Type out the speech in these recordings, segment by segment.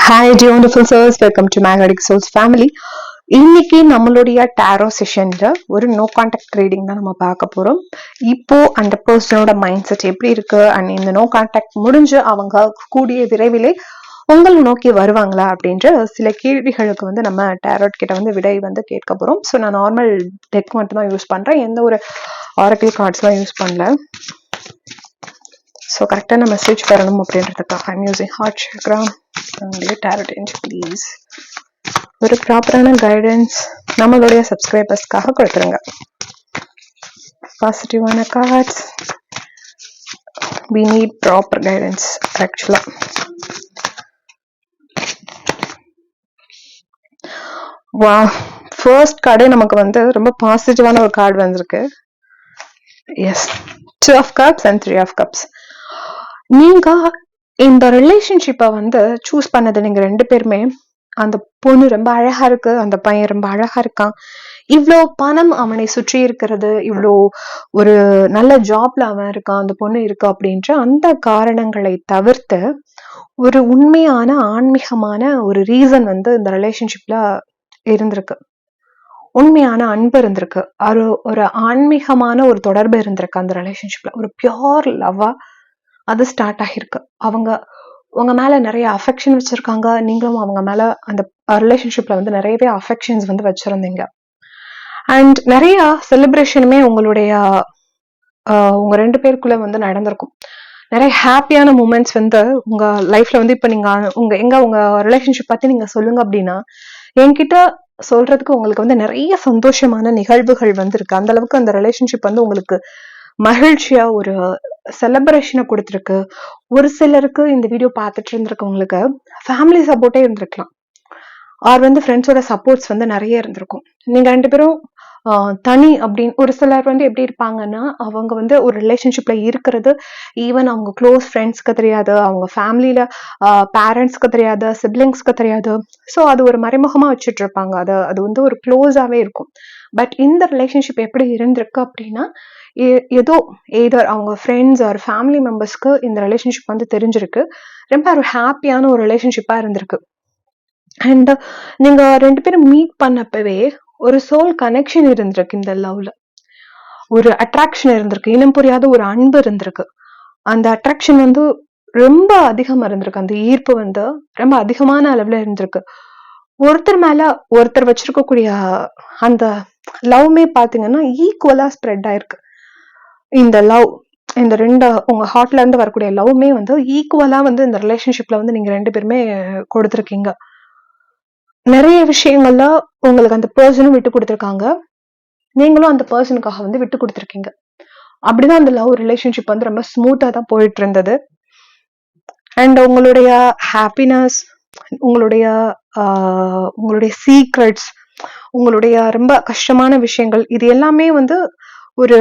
Hi the wonderful sirs, welcome to magnetic souls family. இன்னைக்கு நம்மளுடைய tarot செஷன்ல ஒரு no contact reading தான் நம்ம பார்க்க போறோம். இப்போ அந்த பர்சனோட மைண்ட் செட் எப்படி இருக்கு அண்ட் இந்த நோ கான்டாக்ட் முடிஞ்சு அவங்க கூடிய விரைவிலே உங்களை நோக்கி வருவாங்களா அப்படின்ற சில கேள்விகளுக்கு நம்ம டாரோட் கிட்ட விடை கேட்க போறோம். ஸோ நான் நார்மல் டெக் மட்டும் தான் யூஸ் பண்றேன், எந்த ஒரு ஆரக்கிள் கார்ட்ஸ்லாம் யூஸ் பண்ணல. ஸோ கரெக்டான மெசேஜ் பெறணும் அப்படின்றதுக்காக I'm using heart chakra and tarot angel please. ஒரு ப்ராப்பரான கைடன்ஸ் நம்மளுடைய சப்ஸ்கிரைபர்ஸ்க்காக கொடுத்துருங்க. பாசிட்டிவான cards, we need proper guidance actually. வா, ஃபர்ஸ்ட் கார்டே நமக்கு ரொம்ப பாசிட்டிவான ஒரு கார்டு வந்திருக்கு. Yes, 2 of cups and 3 of cups. நீங்க இந்த ரிலேஷன்ஷிப்பை சூஸ் பண்ணது நீங்க 2 பேருமே. அந்த பொண்ணு ரொம்ப அழகா இருக்கு, அந்த பையன் ரொம்ப அழகா இருக்கான், இவ்வளோ பணம் அவனை சுற்றி இருக்கிறது, இவ்வளோ ஒரு நல்ல ஜாப்ல அவன் இருக்கான், அந்த பொண்ணு இருக்கு அப்படின்ற அந்த காரணங்களை தவிர்த்து ஒரு உண்மையான ஆன்மீகமான ஒரு ரீசன் இந்த ரிலேஷன்ஷிப்ல இருந்திருக்கு. உண்மையான அன்பு இருந்திருக்கு, ஒரு ஆன்மீகமான ஒரு தொடர்பு இருந்திருக்கு அந்த ரிலேஷன்ஷிப்ல. ஒரு பியோர் லவ்வா அது ஸ்டார்ட் ஆகிருக்கு. அவங்க உங்க மேல நிறைய அஃபெக்ஷன் வச்சிருக்காங்க, நீங்களும் அவங்க மேல அந்த ரிலேஷன்ஷிப்ல நிறையவே அஃபெக்ஷன்ஸ் வச்சிருந்தீங்க. அண்ட் நிறைய செலிப்ரேஷனுமே உங்களுடைய உங்க 2 பேருக்குள்ள நடந்திருக்கும். நிறைய ஹாப்பியான மூமெண்ட்ஸ் உங்க லைஃப்ல இப்ப நீங்க உங்க ரிலேஷன்ஷிப் பத்தி நீங்க சொல்லுங்க அப்படின்னா என்கிட்ட சொல்றதுக்கு உங்களுக்கு நிறைய சந்தோஷமான நிகழ்வுகள் இருக்கு. அந்த அளவுக்கு அந்த ரிலேஷன்ஷிப் உங்களுக்கு மகிழ்ச்சியா ஒரு செலிப்ரேஷனை கொடுத்துருக்கு. ஒரு சிலருக்கு இந்த வீடியோ பார்த்துட்டு இருந்திருக்கவங்களுக்கு ஃபேமிலி சப்போர்ட்டே இருந்திருக்கலாம், ஆர் ஃப்ரெண்ட்ஸோட சப்போர்ட்ஸ் நிறைய இருந்திருக்கும். நீங்க 2 பேரும் தனி அப்படின்னு ஒரு சிலர் எப்படி இருப்பாங்கன்னா, அவங்க ஒரு ரிலேஷன்ஷிப்ல இருக்கிறது ஈவன் அவங்க க்ளோஸ் ஃப்ரெண்ட்ஸ்க்கு தெரியாது, அவங்க ஃபேமிலியில பேரண்ட்ஸ்க்கு தெரியாது, சிப்லிங்ஸ்க்கு தெரியாது. ஸோ அது ஒரு மறைமுகமா வச்சுட்டு இருப்பாங்க, அது ஒரு க்ளோஸாவே இருக்கும். பட் இந்த ரிலேஷன்ஷிப் எப்படி இருந்திருக்கு அப்படின்னா, ஏதோ எதர் அவங்க ஃப்ரெண்ட்ஸ் ஆர் ஃபேமிலி மெம்பர்ஸ்க்கு இந்த ரிலேஷன்ஷிப் தெரிஞ்சிருக்கு. ரொம்ப ஒரு ஹாப்பியான ஒரு ரிலேஷன்ஷிப்பா இருந்திருக்கு. அண்ட் நீங்க 2 பேரும் மீட் பண்ணப்பவே ஒரு சோல் கனெக்ஷன் இருந்திருக்கு. இந்த லவ்ல ஒரு அட்ராக்ஷன் இருந்திருக்கு, இனம் புரியாத ஒரு அன்பு இருந்திருக்கு. அந்த அட்ராக்ஷன் ரொம்ப அதிகமா இருந்திருக்கு, அந்த ஈர்ப்பு ரொம்ப அதிகமான அளவுல இருந்திருக்கு. ஒருத்தர் மேல ஒருத்தர் வச்சிருக்கக்கூடிய அந்த லவ்மே பாத்தீங்கன்னா ஈக்குவலா ஸ்ப்ரெட் ஆயிருக்கு. இந்த லவ், இந்த 2 உங்க ஹார்ட்ல இருந்து வரக்கூடிய லவ்மே ஈக்குவலா இந்த ரிலேஷன்ஷிப்ல நீங்க 2 பேருமே கொடுத்துருக்கீங்க. நிறைய விஷயங்கள்ல உங்களுக்கு அந்த பர்சனும் விட்டு கொடுத்துருக்காங்க, நீங்களும் அந்த பர்சனுக்காக விட்டு கொடுத்துருக்கீங்க. அப்படிதான் அந்த லவ் ரிலேஷன்ஷிப் ரொம்ப ஸ்மூத்தா தான் போயிட்டு இருந்தது. அண்ட் உங்களுடைய ஹாப்பினஸ், உங்களுடைய சீக்ரெட்ஸ், உங்களுடைய ரொம்ப கஷ்டமான விஷயங்கள், இது எல்லாமே ஒரு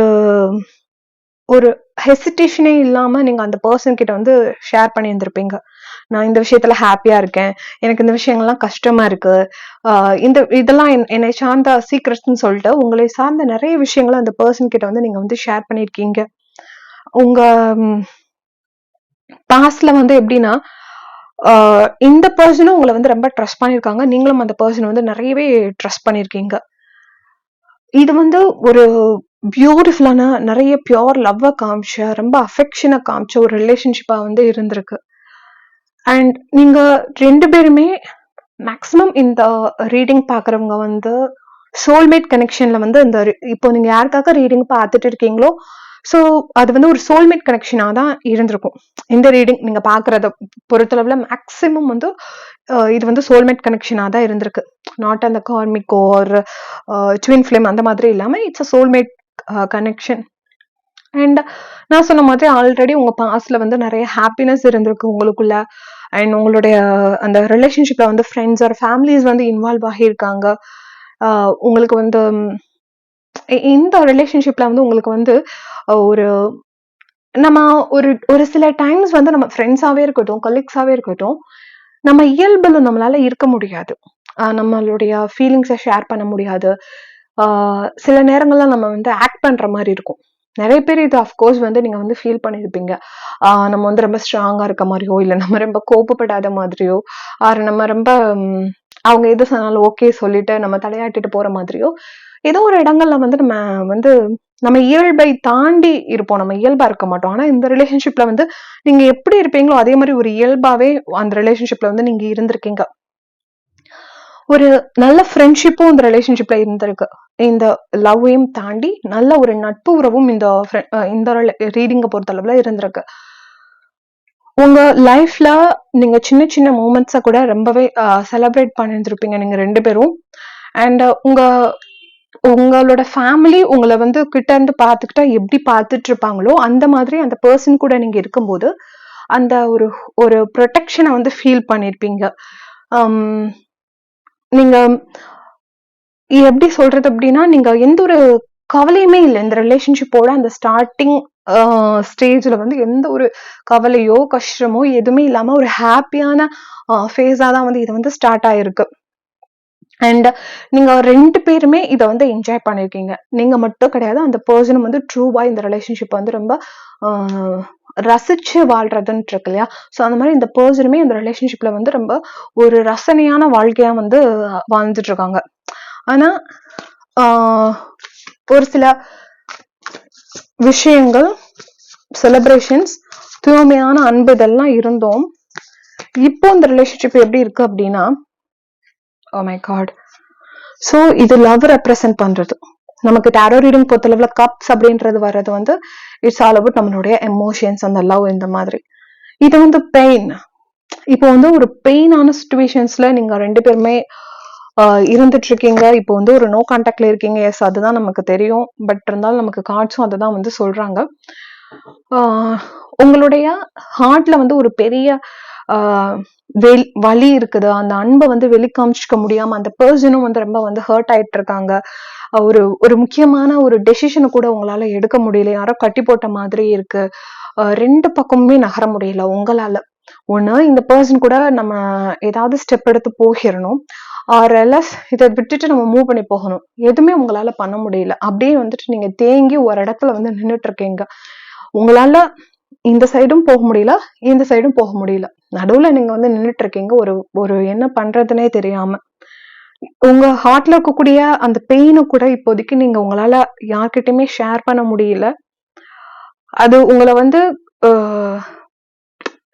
ஒரு ஹெசிடேஷனே இல்லாம நீங்க அந்த பர்சன் கிட்ட ஷேர் பண்ணி இருந்திருப்பீங்க. நான் இந்த விஷயத்துல ஹாப்பியா இருக்கேன், எனக்கு இந்த விஷயங்கள்லாம் கஷ்டமா இருக்கு, இதெல்லாம் என்னை சார்ந்த சீக்ரெட்ஸ்ன்னு சொல்லிட்டு உங்களை சார்ந்த நிறைய விஷயங்களை அந்த பர்சன் கிட்ட நீங்க ஷேர் பண்ணிருக்கீங்க. உங்க பாஸ்ட்ல எப்படின்னா இந்த பர்சனும் உங்களை ரொம்ப ட்ரஸ்ட் பண்ணிருக்காங்க, நீங்களும் அந்த பர்சன் நிறையவே ட்ரஸ்ட் பண்ணிருக்கீங்க. இது ஒரு பியூட்டிஃபுல்லான நிறைய பியோர் லவ்வ காமிச்ச, ரொம்ப அஃபெக்ஷனை காமிச்ச ஒரு ரிலேஷன்ஷிப்பா இருந்திருக்கு. அண்ட் நீங்க 2 பேருமே மேக்சிமம் இந்த ரீடிங் பாக்குறவங்க சோல்மேட் கனெக்ஷன்ல இந்த இப்போ நீங்க யாருக்காக ரீடிங் பார்த்துட்டு இருக்கீங்களோ, ஸோ அது ஒரு சோல்மேட் கனெக்ஷனா தான் இருந்திருக்கும். இந்த ரீடிங் நீங்க பாக்குறத பொறுத்தளவுல மேக்சிமம் இது சோல்மேட் கனெக்ஷனா தான் இருந்திருக்கு. நாட் அந்த கார்மிக்கோ ஒரு ட்வின் ஃபிளேம் அந்த மாதிரி இல்லாம it's a soulmate connection. And நான் சொன்ன மாதிரி ஆல்ரெடி உங்க பாஸ்ட்ல நிறைய ஹாப்பினஸ் இருந்திருக்கு உங்களுக்குள்ள. அண்ட் உங்களுடைய அந்த ரிலேஷன்ஷிப்ல ஃப்ரெண்ட்ஸ் ஆர் ஃபேமிலிஸ் இன்வால்வ் ஆகியிருக்காங்க. உங்களுக்கு இந்த ரிலேஷன்ஷிப்ல உங்களுக்கு ஒரு நம்ம ஒரு சில டைம்ஸ் நம்ம ஃப்ரெண்ட்ஸாவே இருக்கட்டும், கொலீக்ஸாவே இருக்கட்டும், நம்ம இயல்புல நம்மளால இருக்க முடியாது, நம்மளுடைய ஃபீலிங்ஸை ஷேர் பண்ண முடியாது. சில நேரங்கள்ல நம்ம ஆக்ட் பண்ற மாதிரி இருக்கும். நிறைய பேர் இது அஃப்கோர்ஸ் வந்து நீங்க வந்து ஃபீல் பண்ணிருப்பீங்க. நம்ம வந்து ரொம்ப ஸ்ட்ராங்கா இருக்க மாதிரியோ, இல்ல நம்ம ரொம்ப கோபப்படாத மாதிரியோ, ஆர் நம்ம ரொம்ப அவங்க எது சொன்னாலும் ஓகே சொல்லிட்டு நம்ம தலையாட்டிட்டு போற மாதிரியோ, ஏதோ ஒரு இடங்கள்ல வந்து நம்ம வந்து நம்ம இயல்பை தாண்டி இருப்போம். நம்ம இயல்பா இருக்க மாட்டோம். ஆனா இந்த ரிலேஷன்ஷிப்ல வந்து நீங்க எப்படி இருப்பீங்களோ அதே மாதிரி ஒரு இயல்பாவே அந்த ரிலேஷன்ஷிப்ல வந்து நீங்க இருந்திருக்கீங்க. ஒரு நல்ல ஃப்ரெண்ட்ஷிப்பும் இந்த ரிலேஷன்ஷிப்ல இருந்திருக்கு. இந்த லவ்வையும் தாண்டி நல்ல ஒரு நட்பு உறவும் இந்த ரீடிங்கை பொறுத்த அளவுல இருந்திருக்கு. உங்க லைஃப்ல நீங்க சின்ன சின்ன மூமெண்ட்ஸை கூட ரொம்பவே செலிப்ரேட் பண்ணிருந்திருப்பீங்க நீங்க 2 பேரும். அண்ட் உங்களோட ஃபேமிலி உங்களை வந்து கிட்ட இருந்து பார்த்துக்கிட்டா எப்படி பார்த்துட்டு இருப்பாங்களோ அந்த மாதிரி அந்த பர்சன் கூட நீங்க இருக்கும்போது அந்த ஒரு ஒரு ப்ரொடெக்ஷனை வந்து ஃபீல் பண்ணிருப்பீங்க. நீங்க எப்படி சொல்றது அப்படின்னா, நீங்க எந்த ஒரு கவலையுமே இல்லை இந்த ரிலேஷன்ஷிப்போட அந்த ஸ்டார்டிங் ஸ்டேஜ்ல வந்து எந்த ஒரு கவலையோ கஷ்டமோ எதுவுமே இல்லாம ஒரு ஹாப்பியான ஃபேஸா தான் வந்து இது வந்து ஸ்டார்ட் ஆயிருக்கு. அண்ட் நீங்க 2 பேருமே இதை வந்து என்ஜாய் பண்ணிருக்கீங்க. நீங்க மட்டும் கிடையாது, அந்த பர்சனும் வந்து ட்ரூவா இந்த ரிலேஷன்ஷிப் வந்து ரொம்ப ரசிச்சு வாழ்றதுன்னு இருக்கு இல்லையா? ஸோ அந்த மாதிரி இந்த பர்சனுமே இந்த ரிலேஷன்ஷிப்ல வந்து ரொம்ப ஒரு ரசனையான வாழ்க்கையா வந்து வாழ்ந்துட்டு இருக்காங்க. ஆனா ஒரு சில விஷயங்கள், செலிப்ரேஷன்ஸ், தூய்மையான அன்பு இதெல்லாம் இருந்தோம். இப்போ இந்த ரிலேஷன்ஷிப் எப்படி இருக்கு அப்படின்னா, ஓ மை காட், ஸோ இது லவ் ரெப்ரசென்ட் பண்றது. நமக்கு டாரோ ரீடிங் பொறுத்தளவுல கப்ஸ் அப்படின்றது வர்றது வந்து இட்ஸ் ஆல் அபவுட் நம்மளுடைய எமோஷன்ஸ், அந்த லவ், இந்த மாதிரி. இது வந்து பெயின். இப்போ வந்து ஒரு பெயினான சுச்சுவேஷன்ஸ்ல நீங்க 2 பேருமே இருந்துட்டு இருக்கீங்க. இப்போ வந்து ஒரு நோ கான்டாக்ட்ல இருக்கீங்க. எஸ், அதுதான் நமக்கு தெரியும். பட் இருந்தாலும் நமக்கு கார்ட்ஸும் அதுதான் வந்து சொல்றாங்க. உங்களுடைய ஹார்ட்ல வந்து ஒரு பெரிய வலி இருக்குது. அந்த அன்பை வந்து வெளிக்காமிச்சுக்க முடியாம அந்த பர்சனும் வந்து ரொம்ப வந்து ஹர்ட் ஆயிட்டு இருக்காங்க. ஒரு ஒரு முக்கியமான ஒரு டெசிஷனை கூட உங்களால எடுக்க முடியல. யாரோ கட்டி போட்ட மாதிரி இருக்கு. 2 பக்கமுமே நகர முடியல உங்களால. ஒண்ணு இந்த பர்சன் கூட நம்ம ஏதாவது ஸ்டெப் எடுத்து போகிடணும், ஆர்எல்எஸ் இதை விட்டுட்டு நம்ம மூவ் பண்ணி போகணும். எதுவுமே உங்களால பண்ண முடியல. அப்படியே வந்துட்டு நீங்க தேங்கி ஒரு இடத்துல வந்து நின்றுட்டு இருக்கீங்க. உங்களால இந்த சைடும் போக முடியல, இந்த சைடும் போக முடியல. நடுவுல நீங்க வந்து நின்றுட்டு இருக்கீங்க, ஒரு ஒரு என்ன பண்றதுன்னே தெரியாம. உங்க ஹார்ட்ல இருக்கக்கூடிய அந்த பெயினை கூட இப்போதைக்கு நீங்க உங்களால யார்கிட்டயுமே ஷேர் பண்ண முடியல. அது உங்களை வந்து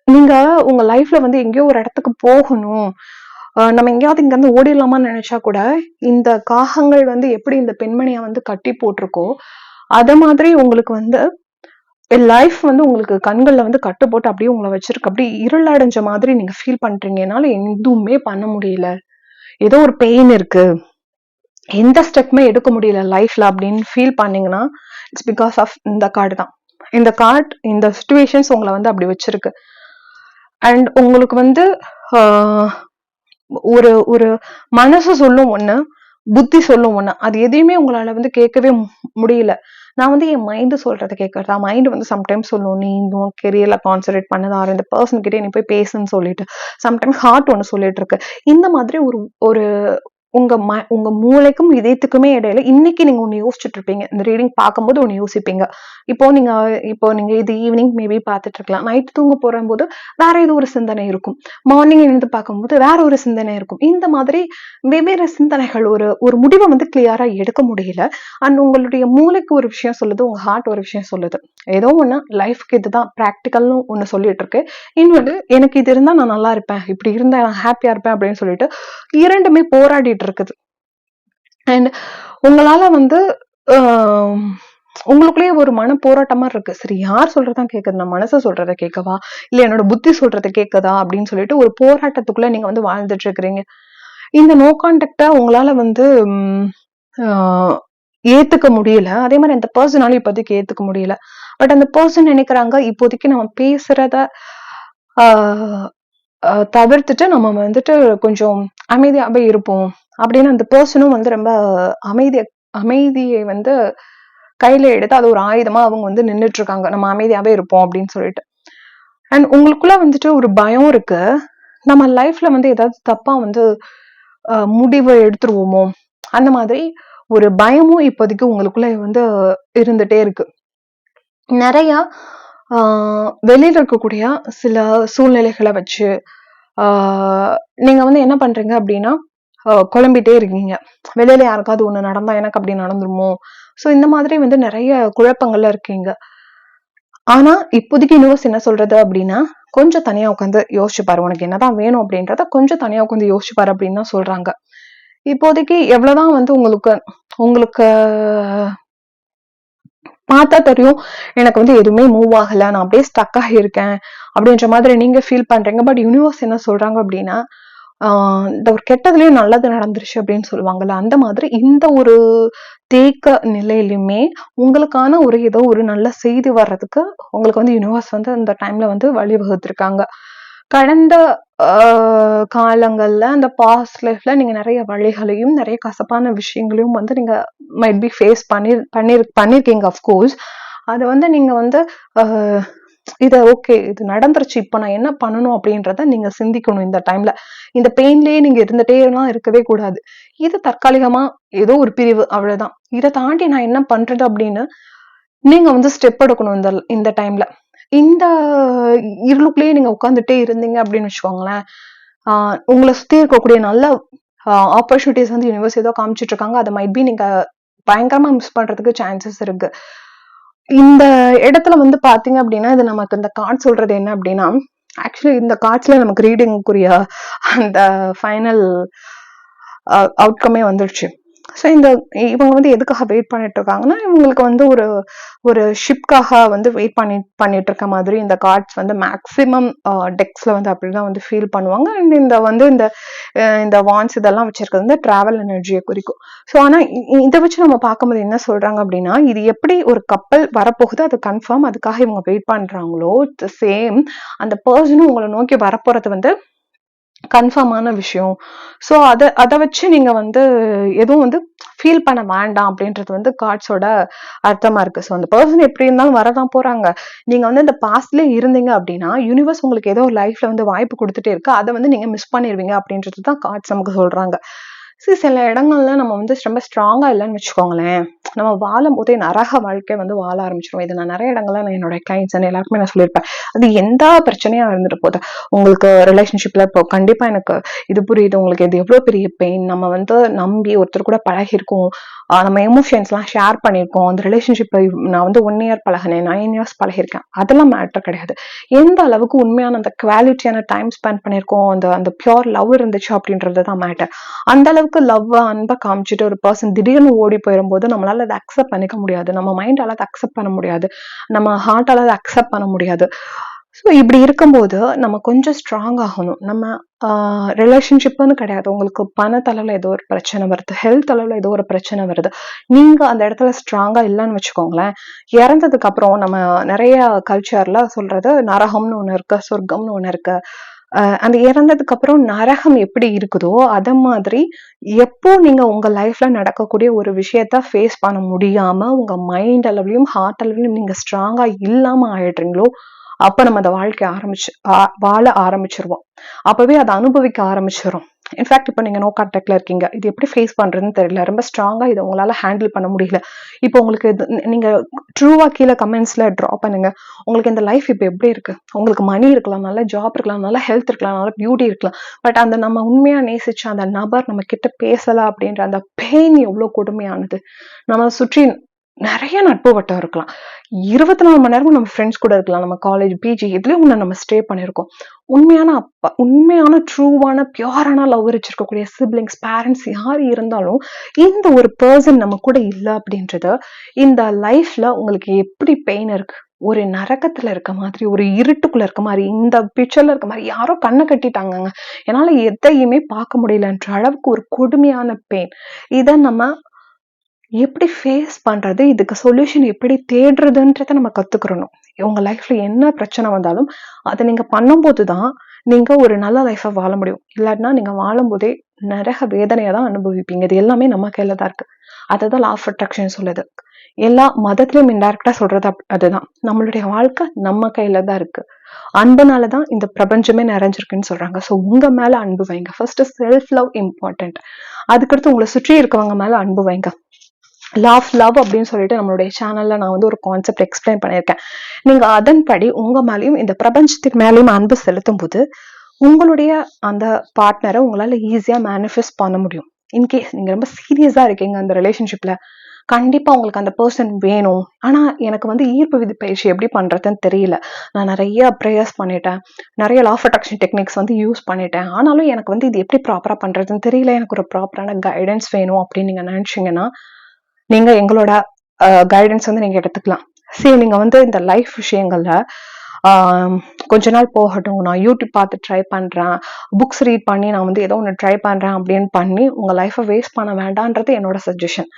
நீங்க உங்க லைஃப்ல வந்து எங்கேயோ ஒரு இடத்துக்கு போகணும், நம்ம எங்கேயாவது இங்க இருந்து ஓடிடலாமான்னு நினைச்சா கூட இந்த காகங்கள் வந்து எப்படி இந்த பெண்மணியை வந்து கட்டி போட்டிருக்கோ அத மாதிரி உங்களுக்கு வந்து லைஃப் வந்து உங்களுக்கு கண்கள்ல வந்து கட்டு போட்டு அப்படியே உங்களை வச்சிருக்கு. அப்படியே இருள் அடைஞ்ச மாதிரி நீங்க ஃபீல் பண்றீங்க. என்னால எதுவுமே பண்ண முடியல, ஏதோ ஒரு பெயின் இருக்கு, எந்த ஸ்டெப்புமே எடுக்க முடியல லைஃப்ல அப்படின்னு ஃபீல் பண்ணீங்கன்னா இட்ஸ் பிகாஸ் ஆஃப் இந்த கார்டு தான். இந்த கார்டு, இந்த சிச்சுவேஷன்ஸ் உங்களை வந்து அப்படி வச்சிருக்கு. அண்ட் உங்களுக்கு வந்து ஒரு ஒரு மனசு சொல்லும் ஒண்ணு, புத்தி சொல்லும் ஒண்ணு. அது எதையுமே உங்களால வந்து கேட்கவே முடியல. நான் வந்து என் மைண்ட் சொல்றதை கேட்கறதா? மைண்ட் வந்து சம்டைம்ஸ் சொல்லும், நீ இன்னும் கெரியர்ல கான்சென்ட்ரேட் பண்ணதா, இந்த பர்சன் கிட்டே நீ போய் பேசுன்னு சொல்லிட்டு. சம்டைம்ஸ் ஹார்ட் ஒண்ணு சொல்லிட்டு இருக்கு. இந்த மாதிரி ஒரு ஒரு உங்க மூளைக்கும் இதயத்துக்குமே இடையில இன்னைக்கு நீங்க ஒண்ணு யோசிச்சுட்டு இருப்பீங்க. இந்த ரீடிங் பார்க்கும்போது ஒண்ணு யோசிப்பீங்க. இப்போ நீங்க இது ஈவினிங் மேபி பார்த்துட்டு இருக்கலாம். நைட் தூங்க போகும்போது வேற ஏதோ ஒரு சிந்தனை இருக்கும். மார்னிங் எழுந்து பார்க்கும்போது வேற ஒரு சிந்தனை இருக்கும். இந்த மாதிரி வெவ்வேறு சிந்தனைகள், ஒரு ஒரு முடிவை வந்து கிளியரா எடுக்க முடியல. அண்ட் உங்களுடைய மூளைக்கு ஒரு விஷயம் சொல்லுது, உங்க ஹார்ட் ஒரு விஷயம் சொல்லுது. ஏதோ ஒண்ணு லைஃப்க்கு இதுதான் ப்ராக்டிக்கல்னு ஒண்ணு சொல்லிட்டு இருக்கு. இன்னொன்று, எனக்கு இது இருந்தா நான் நல்லா இருப்பேன், இப்படி இருந்தா நான் ஹாப்பியா இருப்பேன் அப்படின்னு சொல்லிட்டு இரண்டுமே போராடிட்டு இருக்குது. அண்ட் உங்களால வந்து உங்களுக்குள்ளேயே ஒரு மன போராட்டமா இருக்கு. சரி, யார் சொல்றதான் கேக்குது, நான் மனசை சொல்றதை கேட்கவா, இல்ல என்னோட புத்தி சொல்றதை கேட்கதா அப்படின்னு சொல்லிட்டு ஒரு போராட்டத்துக்குள்ள நீங்க வந்து வாழ்ந்துட்டு இருக்கிறீங்க. இந்த நோ கான்டாக்ட உங்களால வந்து ஏத்துக்க முடியல. அதே மாதிரி அந்த பர்சனால இப்போதைக்கு ஏத்துக்க முடியல. பட் அந்த பர்சன் நினைக்கிறாங்க, இப்போதைக்கு நம்ம பேசுறத தவிர்த்துட்டு நம்ம வந்துட்டு கொஞ்சம் அமைதியாவே இருப்போம் அப்படின்னு அந்த பர்சனும் வந்து ரொம்ப அமைதியை வந்து கையில எடுத்து அது ஒரு ஆயுதமா அவங்க வந்து நின்றுட்டு இருக்காங்க. நம்ம அமைதியாவே இருப்போம் அப்படின்னு சொல்லிட்டு. அண்ட் உங்களுக்குள்ள வந்துட்டு ஒரு பயம் இருக்கு, நம்ம லைஃப்ல வந்து ஏதாவது தப்பா வந்து முடிவு எடுத்துருவோமோ, அந்த மாதிரி ஒரு பயமும் இப்போதைக்கு உங்களுக்குள்ள வந்து இருந்துட்டே இருக்கு. நிறைய வெளியில இருக்கக்கூடிய சில சூழ்நிலைகளை வச்சு நீங்க வந்து என்ன பண்றீங்க அப்படின்னா குழம்பிட்டே இருக்கீங்க. வெளியில யாருக்காவது ஒண்ணு நடந்தா எனக்கு அப்படி நடந்துருமோ, சோ இந்த மாதிரி வந்து நிறைய குழப்பங்கள்ல இருக்கீங்க. ஆனா இப்போதைக்கு யூனிவர்ஸ் என்ன சொல்றது அப்படின்னா, கொஞ்சம் தனியா உட்காந்து யோசிச்சு பாரு, உனக்கு என்னதான் வேணும் அப்படின்றத கொஞ்சம் தனியா உட்காந்து யோசிச்சு பாரு அப்படின்னு தான் சொல்றாங்க. இப்போதைக்கு எவ்வளவுதான் வந்து உங்களுக்கு உங்களுக்கு பார்த்தா தெரியும், எனக்கு வந்து எதுவுமே மூவ் ஆகல, நான் அப்படியே ஸ்டக் ஆகியிருக்கேன் அப்படின்ற மாதிரி நீங்க ஃபீல் பண்றீங்க. பட் யூனிவர்ஸ் என்ன சொல்றாங்க அப்படின்னா, இந்த ஒரு கெட்டதுலயும் நல்லது நடந்துருச்சு அப்படின்னு சொல்லுவாங்கல்ல, அந்த மாதிரி இந்த ஒரு தேக்க நிலையிலுமே உங்களுக்கான ஒரு ஏதோ ஒரு நல்ல செய்தி வர்றதுக்கு உங்களுக்கு வந்து யூனிவர்ஸ் வந்து இந்த டைம்ல வந்து வழிவகுத்திருக்காங்க. கடந்த காலங்கள்ல அந்த பாஸ்ட் லைஃப்ல நீங்க நிறைய வழிகளையும் நிறைய கசப்பான விஷயங்களையும் வந்து நீங்க மைட் பி ஃபேஸ் பண்ணிருக்கீங்க. அஃப்கோர்ஸ் அதை வந்து நீங்க வந்து இத ஓகே, இது நடந்துருச்சு, இப்ப நான் என்ன பண்ணணும் அப்படின்றத நீங்க சிந்திக்கணும். இந்த டைம்ல இந்த பெயின்லயே நீங்க இருந்துட்டே எல்லாம் இருக்கவே கூடாது. இது தற்காலிகமா ஏதோ ஒரு பிரிவு, அவ்வளவுதான். இதை தாண்டி நான் என்ன பண்றது அப்படின்னு நீங்க வந்து ஸ்டெப் எடுக்கணும். இந்த டைம்ல இந்த இருளுக்குள்ளேயே நீங்க உட்காந்துட்டே இருந்தீங்க அப்படின்னு வச்சுக்கோங்களேன், உங்களை சுத்தி இருக்கக்கூடிய நல்ல ஆப்பர்ச்சுனிட்டிஸ் வந்து யூனிவர்ஸ் ஏதோ காமிச்சிட்டு இருக்காங்க. அதை மைட் பி நீங்க பயங்கரமா மிஸ் பண்றதுக்கு சான்சஸ் இருக்கு. இந்த இடத்துல வந்து பாத்தீங்க அப்படின்னா, இது நமக்கு இந்த கார்டு சொல்றது என்ன அப்படின்னா, ஆக்சுவலி இந்த கார்ட்ஸ்ல நமக்கு ரீடிங்குரிய அந்த ஃபைனல் அவுட்கமே வந்துருச்சு. ஸோ இவங்க வந்து எதுக்காக வெயிட் பண்ணிட்டு இருக்காங்கன்னா, இவங்களுக்கு வந்து ஒரு ஷிப்காக வந்து வெயிட் பண்ணிட்டு இருக்க மாதிரி இந்த கார்ட்ஸ் வந்து மேக்சிமம் டெக்ஸ்ல வந்து அப்படிதான் வந்து ஃபீல் பண்ணுவாங்க. அண்ட் இந்த வான்ஸ் இதெல்லாம் வச்சிருக்கிறது வந்து டிராவல் எனர்ஜியை குறிக்கும். ஸோ ஆனா இதை வச்சு நம்ம பார்க்கும்போது என்ன சொல்றாங்க அப்படின்னா, இது எப்படி ஒரு கப்பல் வரப்போகுது அது கன்ஃபார்ம், அதுக்காக இவங்க வெயிட் பண்றாங்களோ சேம் அந்த பர்சனும் உங்களை நோக்கி வரப்போறது வந்து கன்ஃபார்மான விஷயம். ஸோ அதை வச்சு நீங்க வந்து எதுவும் வந்து ஃபீல் பண்ண வேண்டாம் அப்படின்றது வந்து கார்ட்ஸோட அர்த்தமா இருக்கு. ஸோ அந்த பர்சன் எப்படி இருந்தாலும் வரதான் போறாங்க. நீங்க வந்து இந்த பாஸ்ட்ல இருந்தீங்க அப்படின்னா யூனிவர்ஸ் உங்களுக்கு ஏதோ லைஃப்ல வந்து வாய்ப்பு கொடுத்துட்டே இருக்கு, அதை வந்து நீங்க மிஸ் பண்ணிருவீங்க அப்படின்றது தான் கார்ட்ஸ் நமக்கு சொல்றாங்க. சில இடங்கள்ல நம்ம வந்து ரொம்ப ஸ்ட்ராங்கா இல்லைன்னு வச்சுக்கோங்களேன், நம்ம வாழும் போதே நரக வாழ்க்கை வந்து வாழ ஆரம்பிச்சிடும். இது நான் நிறைய இடங்கள்ல நான் என்னோட கிளைண்ட்ஸ் எல்லாருக்குமே நான் சொல்லியிருப்பேன். அது எந்த பிரச்சனையா இருந்துட்டு போகுது, உங்களுக்கு ரிலேஷன்ஷிப்ல இப்போ கண்டிப்பா எனக்கு இது புரியுது, உங்களுக்கு இது எவ்வளவு பெரிய பெயின். நம்ம வந்து நம்பி ஒருத்தர் கூட பழகிருக்கோம், நம்ம எமோஷன்ஸ் எல்லாம் ஷேர் பண்ணிருக்கோம், அந்த ரிலேஷன்ஷிப் நான் வந்து 1 year பழகினேன், 9 years பழகிருக்கேன், அதெல்லாம் மேட்டர் கிடையாது. எந்த அளவுக்கு உண்மையான அந்த குவாலிட்டியான டைம் ஸ்பெண்ட் பண்ணிருக்கோம், அந்த பியூர் லவ் இருந்துச்சு அப்படின்றது தான் மேட்டர். அந்த அளவுக்கு லவ் அன்பை காமிச்சிட்டு ஒரு பர்சன் திடீர்னு ஓடி போயிடும்போது நம்மளால அதை அக்செப்ட் பண்ணிக்க முடியாது, நம்ம மைண்டால அதை அக்செப்ட் பண்ண முடியாது, நம்ம ஹார்ட்டால அதை அக்செப்ட் பண்ண முடியாது. ஸோ இப்படி இருக்கும்போது நம்ம கொஞ்சம் ஸ்ட்ராங் ஆகணும். நம்ம ரிலேஷன்ஷிப்னு கிடையாது, உங்களுக்கு பணத்தளவுல ஏதோ ஒரு பிரச்சனை வருது, ஹெல்த் அளவுல ஏதோ ஒரு பிரச்சனை வருது, நீங்க அந்த இடத்துல ஸ்ட்ராங்கா இல்லைன்னு வச்சுக்கோங்களேன், இறந்ததுக்கு அப்புறம் நம்ம நிறைய கல்ச்சர்ல சொல்றது நரகம்னு ஒண்ணு இருக்கு, சொர்க்கம்னு ஒண்ணு இருக்கு. அந்த இறந்ததுக்கு அப்புறம் நரகம் எப்படி இருக்குதோ அத மாதிரி எப்போ நீங்க உங்க லைஃப்ல நடக்கக்கூடிய ஒரு விஷயத்த ஃபேஸ் பண்ண முடியாம உங்க மைண்ட் அளவுலயும் ஹார்ட் அளவுலயும் நீங்க ஸ்ட்ராங்கா இல்லாம ஆயிடுறீங்களோ அப்ப நம்ம அந்த வாழ்க்கை வாழ ஆரம்பிச்சிருவோம். அப்பவே அதை அனுபவிக்க ஆரம்பிச்சிடும். இன்ஃபேக்ட் இப்ப நீங்க நோ கான்டாக்ட்ல இருக்கீங்க, இது எப்படி ஃபேஸ் பண்றதுன்னு தெரியல, ரொம்ப ஸ்ட்ராங்கா இதை உங்களால ஹேண்டில் பண்ண முடியல. இப்போ உங்களுக்கு நீங்க ட்ரூவா கீழே கமெண்ட்ஸ்ல ட்ராப் பண்ணுங்க, உங்களுக்கு இந்த லைஃப் இப்ப எப்படி இருக்கு, உங்களுக்கு மணி இருக்கலாம், நல்ல ஜாப் இருக்கலாம், நல்ல ஹெல்த் இருக்கலாம், நல்ல பியூட்டி இருக்கலாம், பட் அந்த நம்ம உண்மையா நேசிச்ச அந்த நபர் நம்ம கிட்ட பேசல அப்படின்ற அந்த பெயின் எவ்வளவு கொடுமையானது. நம்ம சுற்றி நிறைய நட்பு வட்டம் இருக்கலாம், 24 மணி நேரமும் நம்ம ஃப்ரெண்ட்ஸ் கூட இருக்கலாம், நம்ம காலேஜ் பிஜி எதுலயும் ஒண்ணு நம்ம ஸ்டே பண்ணிருக்கோம். உண்மையான அப்பா, உண்மையான ட்ரூவான பியூரான லவ் வச்சிருக்கக்கூடிய சிப்லிங்ஸ், பேரண்ட்ஸ் யாரு இருந்தாலும் இந்த ஒரு பர்சன் நம்ம கூட இல்ல அப்படின்றது இந்த லைஃப்ல உங்களுக்கு எப்படி பெயின் இருக்கு, ஒரு நரகத்துல இருக்க மாதிரி, ஒரு இருட்டுக்குள்ள இருக்க மாதிரி, இந்த பிக்சர்ல இருக்க மாதிரி யாரோ கண்ணை கட்டிட்டாங்க, என்னால எதையுமே பார்க்க முடியலன்ற அளவுக்கு ஒரு கொடுமையான பெயின். இதை நம்ம எப்படி ஃபேஸ் பண்றது, இதுக்கு சொல்யூஷன் எப்படி தேடுறதுன்றத நம்ம கத்துக்கிறணும். உங்க லைஃப்ல என்ன பிரச்சனை வந்தாலும் அதை நீங்க பண்ணும்போதுதான் நீங்க ஒரு நல்ல லைஃபை வாழ முடியும். இல்லாட்டினா நீங்க வாழும் போதே நரக வேதனையை தான் அனுபவிப்பீங்க. இது எல்லாமே நம்ம கையில தான் இருக்கு. அதுதான் லா ஆஃப் அட்ராக்ஷன் சொல்லுது. எல்லா மதத்திலும் இன்டைரக்டா சொல்றது அதுதான், நம்மளுடைய வாழ்க்கை நம்ம கையில தான் இருக்கு. அன்புனாலதான் இந்த பிரபஞ்சமே நிறைஞ்சிருக்குன்னு சொல்றாங்க. சோ உங்க மேல அன்பு வைங்க. ஃபர்ஸ்ட் செல்ஃப் லவ் இம்பார்ட்டன்ட், அதுக்கடுத்து உங்களை சுற்றி இருக்கவங்க மேல அன்பு வைங்க. லவ் அப்படின்னு சொல்லிட்டு நம்மளுடைய சேனல்ல நான் வந்து ஒரு கான்செப்ட் எக்ஸ்பிளைன் பண்ணியிருக்கேன். நீங்க அதன்படி உங்க மேலேயும் இந்த பிரபஞ்சத்தின் மேலேயும் அன்பு செலுத்தும் போது உங்களுடைய அந்த பார்ட்னரை உங்களால ஈஸியா மேனிஃபெஸ்ட் பண்ண முடியும். இன்கேஸ் நீங்க ரொம்ப சீரியஸா இருக்கீங்க அந்த ரிலேஷன்ஷிப்ல, கண்டிப்பா உங்களுக்கு அந்த பர்சன் வேணும். ஆனா எனக்கு வந்து ஈர்ப்பு விதி பயிற்சி எப்படி பண்றதுன்னு தெரியல. நான் நிறைய ப்ரேயர்ஸ் பண்ணிட்டேன், நிறைய லா ஆஃப் அட்ராக்ஷன் டெக்னிக்ஸ் வந்து யூஸ் பண்ணிட்டேன். ஆனாலும் எனக்கு வந்து இது எப்படி ப்ராப்பரா பண்றதுன்னு தெரியல, எனக்கு ஒரு ப்ராப்பரான கைடன்ஸ் வேணும் அப்படின்னு நீங்க நினைச்சீங்கன்னா நீங்க எங்களோட கைடன்ஸ் வந்து நீங்க எடுத்துக்கலாம். சரி, நீங்க வந்து இந்த லைஃப் விஷயங்கள்ல கொஞ்ச நாள் போகட்டும், நான் யூடியூப் பார்த்து ட்ரை பண்றேன், புக்ஸ் ரீட் பண்ணி நான் வந்து ஏதோ ஒன்று ட்ரை பண்றேன் அப்படின்னு பண்ணி உங்க லைஃபை வேஸ்ட் பண்ண வேண்டான்றது என்னோட சஜஷன்.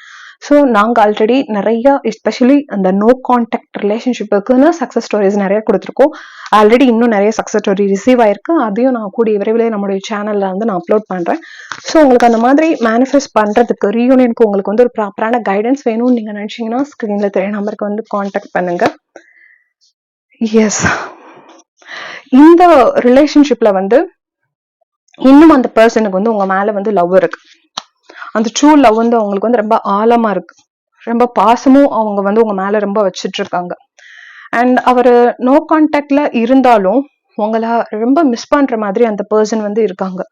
ஸோ நாங்கள் ஆல்ரெடி நிறைய எஸ்பெஷலி அந்த நோ கான்டாக்ட் ரிலேஷன்ஷிப்புக்குன்னு சக்ஸஸ் ஸ்டோரிஸ் நிறைய கொடுத்துருக்கோம். ஆல்ரெடி இன்னும் நிறைய சக்ஸஸ் ஸ்டோரி ரிசீவ் ஆயிருக்கு. அதையும் நான் கூடிய விரைவில் நம்மளுடைய சேனல்ல வந்து நான் அப்லோட் பண்றேன். ஸோ உங்களுக்கு அந்த மாதிரி மேனிஃபெஸ்ட் பண்றதுக்கு ரீயூனியனுக்கு உங்களுக்கு வந்து ஒரு ப்ராப்பரான கைடன்ஸ் வேணும்னு நீங்க நினைச்சீங்கன்னா ஸ்கிரீன்ல தெரிய நம்பருக்கு வந்து கான்டாக்ட் பண்ணுங்க. எஸ், இந்த ரிலேஷன்ஷிப்ல வந்து இன்னும் அந்த பர்சனுக்கு வந்து உங்க மேல வந்து லவ் இருக்கு. அந்த ட்ரூ லவ் வந்து அவங்களுக்கு வந்து ரொம்ப ஆழமா இருக்கு. ரொம்ப பாசமும் அவங்க வந்து உங்க மேல ரொம்ப வச்சிட்டு இருக்காங்க. அண்ட் அவரு நோ கான்டாக்ட்ல இருந்தாலும் உங்களை ரொம்ப மிஸ் பண்ற மாதிரி அந்த பர்சன் வந்து இருக்காங்க.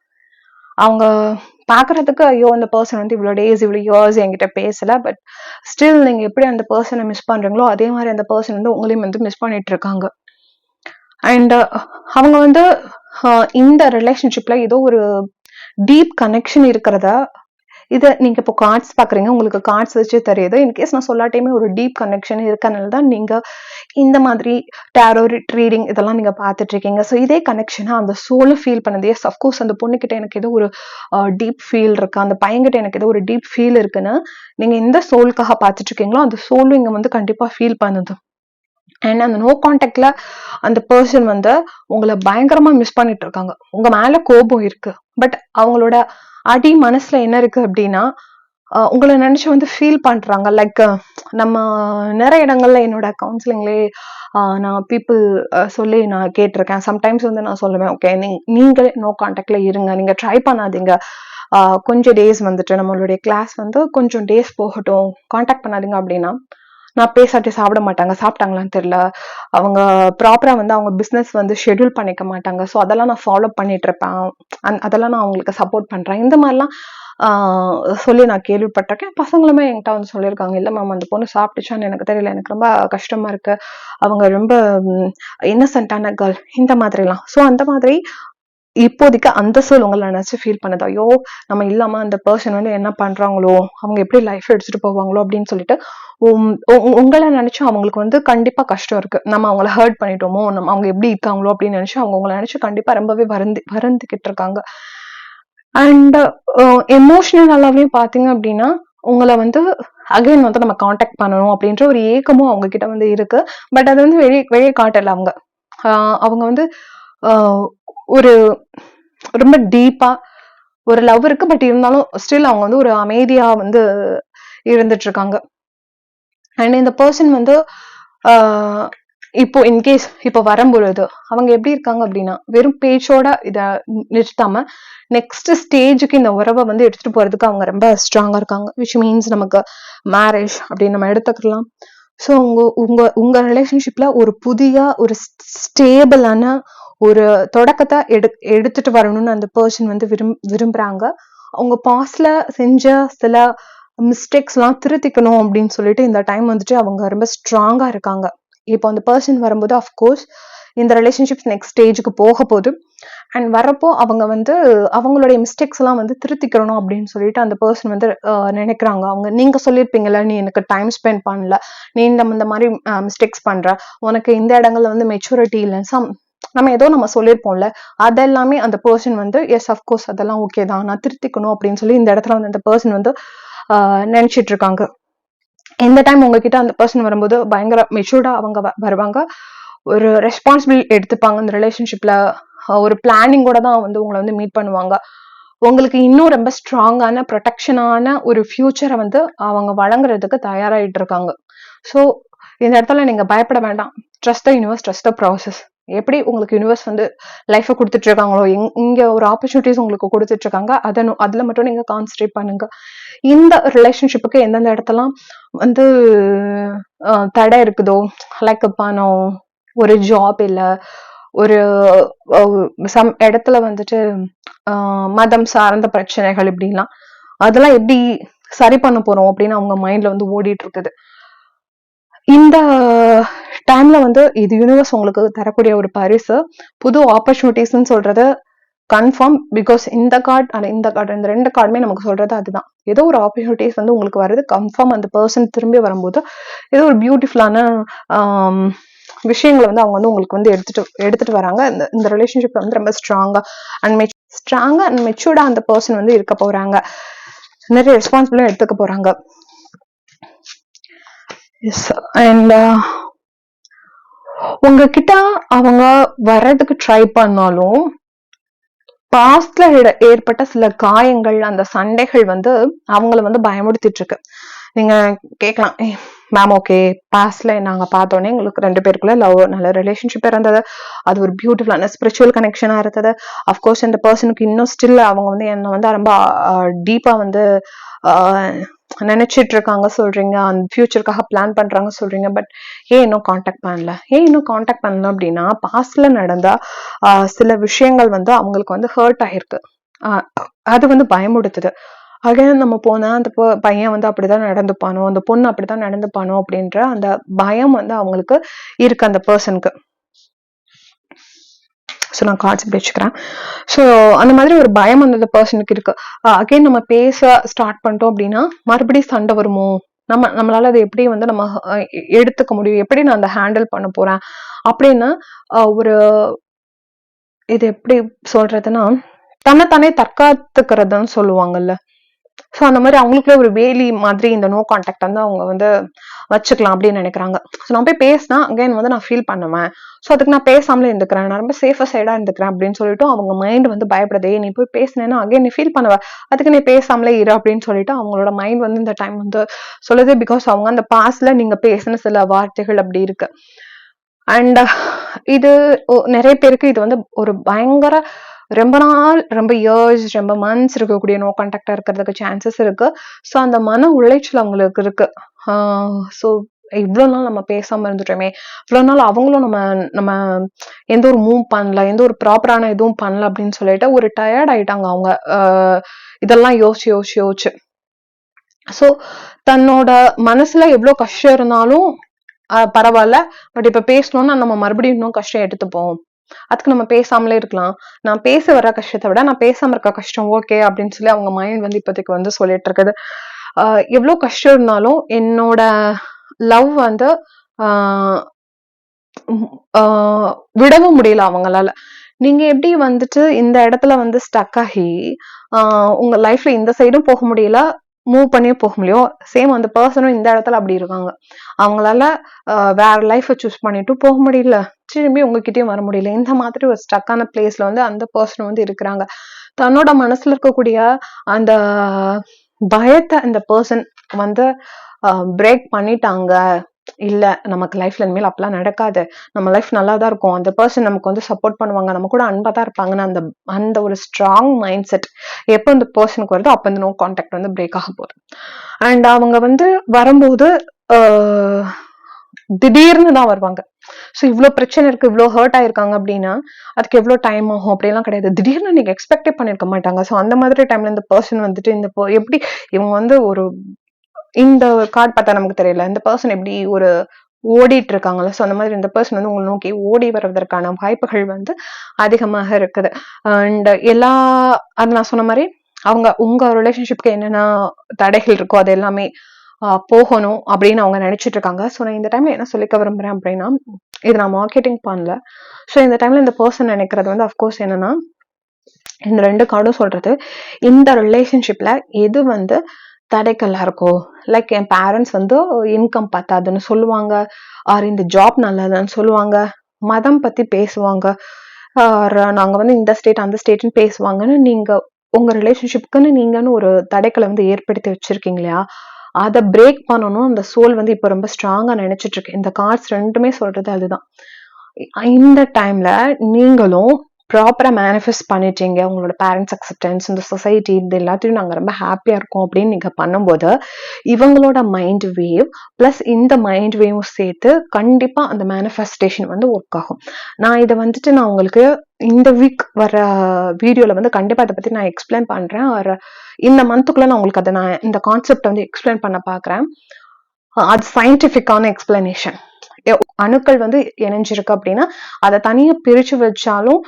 அவங்க பாக்குறதுக்கு ஐயோ அந்த பர்சன் வந்து இவ்வளோ டேஸ் இவ்வளோ இயர்ஸ் என்கிட்ட பேசல, பட் ஸ்டில் நீங்க எப்படி அந்த பர்சனை மிஸ் பண்றீங்களோ அதே மாதிரி அந்த பர்சன் வந்து உங்களையும் வந்து மிஸ் பண்ணிட்டு இருக்காங்க. அண்ட் அவங்க வந்து இந்த ரிலேஷன்ஷிப்ல ஏதோ ஒரு டீப் கனெக்ஷன் இருக்கிறதா, இதை நீங்க இப்போ கார்ட்ஸ் பாக்குறீங்க, உங்களுக்கு கார்ட்ஸ் வச்சு தெரியுது. இன்கேஸ் நான் சொல்லாட்டையுமே ஒரு டீப் கனெக்ஷன் இருக்கனால தான் நீங்க இந்த மாதிரி டேரோ ரீடிங் இதெல்லாம் நீங்க பார்த்துட்டு இருக்கீங்க. ஸோ இதே கனெக்ஷனா அந்த சோலும் ஃபீல் பண்ணது. எஸ், அஃப்கோர்ஸ் அந்த பொண்ணுகிட்ட எனக்கு ஏதோ ஒரு டீப் ஃபீல் இருக்கு, அந்த பையன்கிட்ட எனக்கு ஏதோ ஒரு டீப் ஃபீல் இருக்குன்னு நீங்க எந்த சோலுக்காக பார்த்துட்டு இருக்கீங்களோ அந்த சோலும் இங்க வந்து கண்டிப்பா ஃபீல் பண்ணுது. அண்ட் அந்த நோ கான்டாக்ட்ல அந்த பர்சன் வந்து உங்களை பயங்கரமா மிஸ் பண்ணிட்டு இருக்காங்க. உங்க மேல கோபம் இருக்கு, பட் அவங்களோட அடி மனசுல என்ன இருக்கு அப்படின்னா உங்களை நினைச்சு வந்து ஃபீல் பண்றாங்க. லைக் நம்ம நிறைய இடங்கள்ல என்னோட கவுன்சிலிங்லேயே நான் பீப்புள் சொல்லி நான் கேட்டிருக்கேன். சம்டைம்ஸ் வந்து நான் சொல்லுவேன், ஓகே நீங்களே நோ கான்டாக்ட்ல இருங்க, நீங்க ட்ரை பண்ணாதீங்க, கொஞ்சம் டேஸ் வந்துட்டு நம்மளுடைய கிளாஸ் வந்து கொஞ்சம் டேஸ் போகட்டும், கான்டாக்ட் பண்ணாதீங்க அப்படின்னா நான் பேசாட்டி சாப்பிட மாட்டாங்க. சாப்பிட்டாங்களான்னு தெரியல, அவங்க ப்ராப்பரா வந்து அவங்க பிஸ்னஸ் வந்து ஷெட்யூல் பண்ணிக்க மாட்டாங்க. ஸோ அதெல்லாம் நான் ஃபாலோ பண்ணிட்டு இருப்பேன், அதெல்லாம் நான் அவங்களுக்கு சப்போர்ட் பண்றேன். இந்த மாதிரிலாம் சொல்லி நான் கேள்விப்பட்டிருக்கேன். பசங்களுமே என்கிட்ட வந்து சொல்லியிருக்காங்க, இல்லை மேம் அந்த பொண்ணு சாப்பிட்டுச்சான்னு எனக்கு தெரியல, எனக்கு ரொம்ப கஷ்டமா இருக்கு, அவங்க ரொம்ப இன்னசென்டான கேர்ள், இந்த மாதிரிலாம். ஸோ அந்த மாதிரி இப்போதைக்கு அந்த சோல் உங்களை நினைச்சு ஃபீல் பண்ணுது. ஐயோ நம்ம இல்லாம அந்த பர்சன் வந்து என்ன பண்றாங்களோ, அவங்க எப்படி லைஃப் எடுத்துட்டு போவாங்களோ அப்படின்னு சொல்லிட்டு உங்களை நினைச்சு அவங்களுக்கு வந்து கண்டிப்பா கஷ்டம் இருக்கு. நம்ம அவங்கள ஹர்ட் பண்ணிட்டோமோ, நம்ம அவங்க எப்படி இருக்காங்களோ அப்படின்னு நினைச்சு அவங்க உங்களை நினைச்சு கண்டிப்பா ரொம்பவே வருந்திக்கிட்டு இருக்காங்க. அண்ட் எமோஷனல் அளவுலயும் பாத்தீங்க அப்படின்னா உங்களை வந்து அகைன் வந்து நம்ம காண்டாக்ட் பண்ணணும் அப்படின்ற ஒரு ஏக்கமும் அவங்க கிட்ட வந்து இருக்கு. பட் அது வந்து வெளியே காட்டல. அவங்க வந்து ஒரு ரொம்ப டீப்பா ஒரு லவ் இருக்கு, பட் இருந்தாலும் ஸ்டில் அவங்க வந்து ஒரு அமைதியா வந்து இருந்துட்டு இருக்காங்க. அண்ட் இந்த பர்சன் வந்து இப்போ இன்கேஸ் இப்போ வரும்பொழுது அவங்க எப்படி இருக்காங்க அப்படின்னா வெறும் பேச்சோட இத நிறுத்தாம நெக்ஸ்ட் ஸ்டேஜுக்கு இந்த உறவை வந்து எடுத்துட்டு போறதுக்கு அவங்க ரொம்ப ஸ்ட்ராங்கா இருக்காங்க. விச் மீன்ஸ் நமக்கு மேரேஜ் அப்படின்னு நம்ம எடுத்துக்கலாம். ஸோ உங்க ரிலேஷன்ஷிப்ல ஒரு புதிய ஒரு ஸ்டேபிளான ஒரு தொடக்கத்தை எடுத்துட்டு வரணும்னு அந்த பர்சன் வந்து விரும்புறாங்க. அவங்க பாஸ்ட்ல செஞ்ச சில மிஸ்டேக்ஸ் எல்லாம் திருத்திக்கணும் அப்படின்னு சொல்லிட்டு இந்த டைம் வந்துட்டு அவங்க ரொம்ப ஸ்ட்ராங்கா இருக்காங்க. இப்போ அந்த பர்சன் வரும்போது அஃப்கோர்ஸ் இந்த ரிலேஷன்ஷிப் நெக்ஸ்ட் ஸ்டேஜுக்கு போக போகுது. அண்ட் வரப்போ அவங்க வந்து அவங்களுடைய மிஸ்டேக்ஸ் எல்லாம் வந்து திருத்திக்கணும் அப்படின்னு சொல்லிட்டு அந்த பர்சன் வந்து நினைக்கிறாங்க. நீங்க சொல்லியிருப்பீங்கல்ல, நீ எனக்கு டைம் ஸ்பெண்ட் பண்ணல, நீ இந்த மாதிரி மிஸ்டேக்ஸ் பண்ற, உனக்கு இந்த இடங்கள்ல வந்து மெச்சூரிட்டி இல்லை, நம்ம ஏதோ நம்ம சொல்லியிருப்போம்ல, அதெல்லாமே அந்த பர்சன் வந்து எஸ் அஃப்கோர்ஸ் அதெல்லாம் ஓகே தான், நான் திருத்திக்கணும் அப்படின்னு சொல்லி இந்த இடத்துல வந்து அந்த பர்சன் வந்து நினைச்சிட்டு இருக்காங்க. இந்த டைம் உங்ககிட்ட அந்த பர்சன் வரும்போது பயங்கர மெச்சூர்டா அவங்க வருவாங்க, ஒரு ரெஸ்பான்சிபிள் எடுத்துப்பாங்க. இந்த ரிலேஷன்ஷிப்ல ஒரு பிளானிங்கோட தான் வந்து உங்களை வந்து மீட் பண்ணுவாங்க. உங்களுக்கு இன்னும் ரொம்ப ஸ்ட்ராங்கான ப்ரொடெக்ஷனான ஒரு ஃபியூச்சரை வந்து அவங்க வழங்குறதுக்கு தயாராகிட்டு இருக்காங்க. ஸோ இந்த இடத்துல நீங்க பயப்பட வேண்டாம். Trust the universe, trust the process. எப்படி உங்களுக்கு யூனிவர்ஸ் வந்து லைஃப கொடுத்துட்டு இருக்காங்களோ, இங்க ஒரு ஆப்பர்ச்சுனிட்டிஸ் உங்களுக்கு கொடுத்துட்டு இருக்காங்க, அதுல மட்டும் நீங்க கான்சென்ட்ரேட் பண்ணுங்க. இந்த ரிலேஷன்ஷிப்புக்கு எந்தெந்த இடத்தெல்லாம் வந்து தடை இருக்குதோ, லைக் பணம், ஒரு ஜாப் இல்ல, ஒரு சம் இடத்துல வந்துட்டு மதம் சார்ந்த பிரச்சனைகள் இப்படிலாம், அதெல்லாம் எப்படி சரி பண்ண போறோம் அப்படின்னு அவங்க மைண்ட்ல வந்து ஓடிட்டு இருக்குது. இந்த டைம்ல வந்து இது யூனிவர்ஸ் உங்களுக்கு தரக்கூடிய ஒரு பரிசு. புது ஆப்பர்ச்சுனிட்டிஸ்ன்னு சொல்றது கன்ஃபார்ம். பிகாஸ் இந்த கார்டு இந்த கார்டு, இந்த 2 கார்டுமே நமக்கு சொல்றது அதுதான். ஏதோ ஒரு ஆப்பர்ச்சுனிட்டிஸ் வந்து உங்களுக்கு வருது கன்ஃபார்ம். அந்த பர்சன் திரும்பி வரும்போது ஏதோ ஒரு பியூட்டிஃபுல்லான விஷயங்களை வந்து அவங்க வந்து உங்களுக்கு வந்து எடுத்துட்டு வராங்க. இந்த ரிலேஷன்ஷிப் வந்து ரொம்ப ஸ்ட்ராங்கா அண்ட் மெச்சூர்டா அந்த பர்சன் வந்து இருக்க போறாங்க. நிறைய ரெஸ்பான்சிபிலிட்டி எடுத்துக்க போறாங்க. அண்ட் உங்ககிட்ட அவங்க வர்றதுக்கு ட்ரை பண்ணாலும் பாஸ்ட்ல ஏற்பட்ட சில காயங்கள், அந்த சண்டைகள் வந்து அவங்கள வந்து பயமுடுத்திட்டு இருக்கு. நீங்க கேட்கலாம், மேம் ஓகே பாஸ்ட்ல நாங்க பார்த்தோன்னே எங்களுக்கு 2 பேருக்குள்ள நல்ல ரிலேஷன்ஷிப் இருந்தது, அது ஒரு பியூட்டிஃபுல்லான ஸ்பிரிச்சுவல் கனெக்ஷனா இருந்தது. அஃப்கோர்ஸ் இந்த பர்சனுக்கு இன்னும் ஸ்டில் அவங்க வந்து என்ன வந்து ரொம்ப டீப்பா வந்து நினைச்சிட்டு இருக்காங்க சொல்றீங்க, அந்த ஃபியூச்சருக்காக பிளான் பண்றாங்க சொல்றீங்க. பட் ஏன் இன்னும் காண்டாக்ட் பண்ணல அப்படின்னா பாஸ்ட்ல நடந்த சில விஷயங்கள் வந்து அவங்களுக்கு வந்து ஹர்ட் ஆயிருக்கு. அது வந்து பயமுடுத்துது. அகைன் நம்ம போனா அந்த பையன் வந்து அப்படிதான் நடந்துப்பானோ, அந்த பொண்ணு அப்படிதான் நடந்துப்பானோ அப்படின்ற அந்த பயம் வந்து அவங்களுக்கு இருக்கு அந்த பர்சனுக்கு. ஸோ நான் கார்ட்ஸ் இப்படி வச்சுக்கிறேன். ஸோ அந்த மாதிரி ஒரு பயம் அந்த பர்சனுக்கு இருக்கு. அகைன் நம்ம பேச ஸ்டார்ட் பண்ணிட்டோம் அப்படின்னா மறுபடியும் சண்டை வருமோ, நம்மளால அதை எப்படி வந்து நம்ம எடுத்துக்க முடியும், எப்படி நான் அதை ஹேண்டில் பண்ண போறேன் அப்படின்னு ஒரு இது எப்படி சொல்றதுன்னா தன்னைத்தானே தற்காத்துக்கிறதுன்னு சொல்லுவாங்கல்ல. ஸோ அந்த மாதிரி அவங்களுக்குள்ள ஒரு வேலி மாதிரி இந்த நோ கான்டாக்ட் வந்து அவங்க வந்து வச்சுக்கலாம் அப்படின்னு நினைக்கிறாங்க. ஸோ நான் போய் பேசினா அகைன் வந்து நான் ஃபீல் பண்ணுவேன், ஸோ அதுக்கு நான் பேசாமலே இருந்துக்கிறேன், நான் ரொம்ப சேஃபா சைடா இருந்துக்கிறேன் அப்படின்னு சொல்லிட்டு அவங்க மைண்ட் வந்து பயப்படுதே, நீ போய் பேசினேன்னா அகைன் நீ ஃபீல் பண்ணுவ, அதுக்கு நீ பேசாமலே இரு அப்படின்னு சொல்லிட்டு அவங்களோட மைண்ட் வந்து இந்த டைம் வந்து சொல்லுது. பிகாஸ் அவங்க அந்த பாஸ்ட்ல நீங்க பேசின சில வார்த்தைகள் அப்படி இருக்கு. அண்ட் இது நிறைய பேருக்கு இது வந்து ஒரு பயங்கர ரொம்ப நாள், ரொம்ப இயர்ஸ், ரொம்ப மந்த்ஸ் இருக்கக்கூடிய நோ கான்டாக்டா இருக்கிறதுக்கு சான்சஸ் இருக்கு. ஸோ அந்த மன உளைச்சல் அவங்களுக்கு இருக்கு. ஸோ இவ்வளவு நாள் நம்ம பேசாம இருந்துட்டோமே, இவ்வளவு நாள் அவங்களும் நம்ம எந்த ஒரு மூவ் பண்ணல, எந்த ஒரு ப்ராப்பரான எதுவும் பண்ணல அப்படின்னு சொல்லிட்டு ஒரு டயர்ட் ஆயிட்டாங்க அவங்க இதெல்லாம் யோசிச்சு. ஸோ தன்னோட மனசுல எவ்வளவு கஷ்டம் இருந்தாலும் பரவாயில்ல, பட் இப்ப பேசணும்னா நம்ம மறுபடியும் இன்னும் கஷ்டம் எடுத்துப்போம், அதுக்கு நம்ம பேசாமலே இருக்கலாம், நான் பேச வர கஷ்டத்தை விட நான் பேசாம இருக்க கஷ்டம் ஓகே அப்படின்னு சொல்லி அவங்க மைண்ட் வந்து இப்போதைக்கு வந்து சொல்லிட்டு இருக்குது. எவ்வளவு கஷ்டம் இருந்தாலும் என்னோட லவ் வந்து விடவும் முடியல அவங்களால. நீங்க எப்படி வந்துட்டு இந்த இடத்துல வந்து ஸ்டக் ஆகி உங்க லைஃப்ல இந்த சைடும் போக முடியல, மூவ் பண்ணியே போக முடியும், சேம் அந்த பர்சனும் இந்த இடத்துல அப்படி இருக்காங்க. அவங்களால வேற லைஃப் சூஸ் பண்ணிட்டு போக முடியல, திரும்பி உங்ககிட்டயும் வர முடியல. இந்த மாதிரி ஒரு ஸ்டக்கான பிளேஸ்ல வந்து அந்த பர்சன் வந்து இருக்கிறாங்க. தன்னோட மனசுல இருக்கக்கூடிய அந்த பயத்தை அந்த பர்சன் வந்து பிரேக் பண்ணிட்டாங்க. இல்ல நமக்கு லைஃப்ல இனிமேல் அப்பெல்லாம் நடக்காது, நம்ம லைஃப் நல்லாதான் இருக்கும், அந்த பர்சன் நமக்கு வந்து சப்போர்ட் பண்ணுவாங்க, நம்ம கூட அன்பா தான் இருப்பாங்கன்னு அந்த ஒரு ஸ்ட்ராங் மைண்ட் செட் எப்போ இந்த பர்சனுக்கு வருதோ அப்ப இந்த நோ கான்டாக்ட் வந்து பிரேக் ஆக போகுது. அண்ட் அவங்க வந்து வரும்போது திடீர்னு தான் வருவாங்க. ஸோ இவ்வளவு பிரச்சனை இருக்கு, இவ்வளவு ஹர்ட் ஆயிருக்காங்க அப்படின்னா அதுக்கு எவ்வளவு டைம் ஆகும் அப்படிலாம் கிடையாது, திடீர்னு நீங்க எக்ஸ்பெக்டே பண்ணிருக்க மாட்டாங்க. ஸோ அந்த மாதிரி டைம்ல இந்த பர்சன் வந்துட்டு எப்படி இவங்க வந்து ஒரு இந்த கார்டு பார்த்தா நமக்கு தெரியல, இந்த பர்சன் எப்படி ஒரு ஓடிட்டு இருக்காங்கல்ல, ஸோ அந்த மாதிரி இந்த பர்சன் வந்து உங்களை நோக்கி ஓடி வருவதற்கான வாய்ப்புகள் வந்து அதிகமாக இருக்குது. அண்ட் அது நான் சொன்ன மாதிரி அவங்க உங்க ரிலேஷன்ஷிப்க்கு என்னென்ன தடைகள் இருக்கோ அது எல்லாமே போகணும் அப்படின்னு அவங்க நினைச்சிட்டு இருக்காங்க. ஸோ நான் இந்த டைம்ல என்ன சொல்லிக்க விரும்புறேன் அப்படின்னா, இது நான் மார்க்கெட்டிங் பண்ணல. ஸோ இந்த டைம்ல இந்த பர்சன் நினைக்கிறது வந்து அஃப்கோர்ஸ் என்னன்னா, இந்த 2 கார்டும் சொல்றது இந்த ரிலேஷன்ஷிப்ல எது வந்து தடைக்கல்லா இருக்கோ, லைக் என் பேரண்ட்ஸ் வந்து இன்கம் பத்தாதுன்னு சொல்லுவாங்க, ஆர் இந்த ஜாப் நல்லதுன்னு சொல்லுவாங்க, மதம் பத்தி பேசுவாங்க, நாங்க வந்து இந்த ஸ்டேட் அந்த ஸ்டேட்னு பேசுவாங்கன்னு நீங்க உங்க ரிலேஷன்ஷிப்க்குன்னு நீங்கன்னு ஒரு தடைக்கலை வந்து ஏற்படுத்தி வச்சிருக்கீங்க இல்லையா, அதை பிரேக் பண்ணணும். அந்த சோல் வந்து இப்ப ரொம்ப ஸ்ட்ராங்கா நினைச்சிட்டு இருக்கு. இந்த கார்ட்ஸ் 2மே சொல்றது அதுதான். இந்த டைம்ல நீங்களும் ப்ராப்பரா மேனிஃபெஸ்ட் பண்ணிட்டீங்க, உங்களோட பேரண்ட்ஸ் அக்செப்டன்ஸ், இந்த சொசைட்டி, இது எல்லாத்தையும் நாங்க ரொம்ப ஹாப்பியா இருக்கோம் அப்படின்னு நீங்க பண்ணும்போது இவங்களோட மைண்ட் வேவ் பிளஸ் இந்த மைண்ட் வேவும் சேர்த்து கண்டிப்பா அந்த மேனிஃபெஸ்டேஷன் வந்து ஒர்க் ஆகும். நான் இதை வந்துட்டு நான் உங்களுக்கு இந்த வீக் வர வீடியோல வந்து கண்டிப்பா அதை பத்தி நான் எக்ஸ்பிளைன் பண்றேன். இந்த மந்த்துக்குள்ள நான் உங்களுக்கு அதை நான் இந்த கான்செப்ட் வந்து எக்ஸ்பிளைன் பண்ண பாக்குறேன். அது சயின்டிபிக்கான எக்ஸ்பிளனேஷன். அணுக்கள் வந்து இணைஞ்சிருக்கு அப்படின்னா அதை தனியா பிரிச்சு வச்சாலும்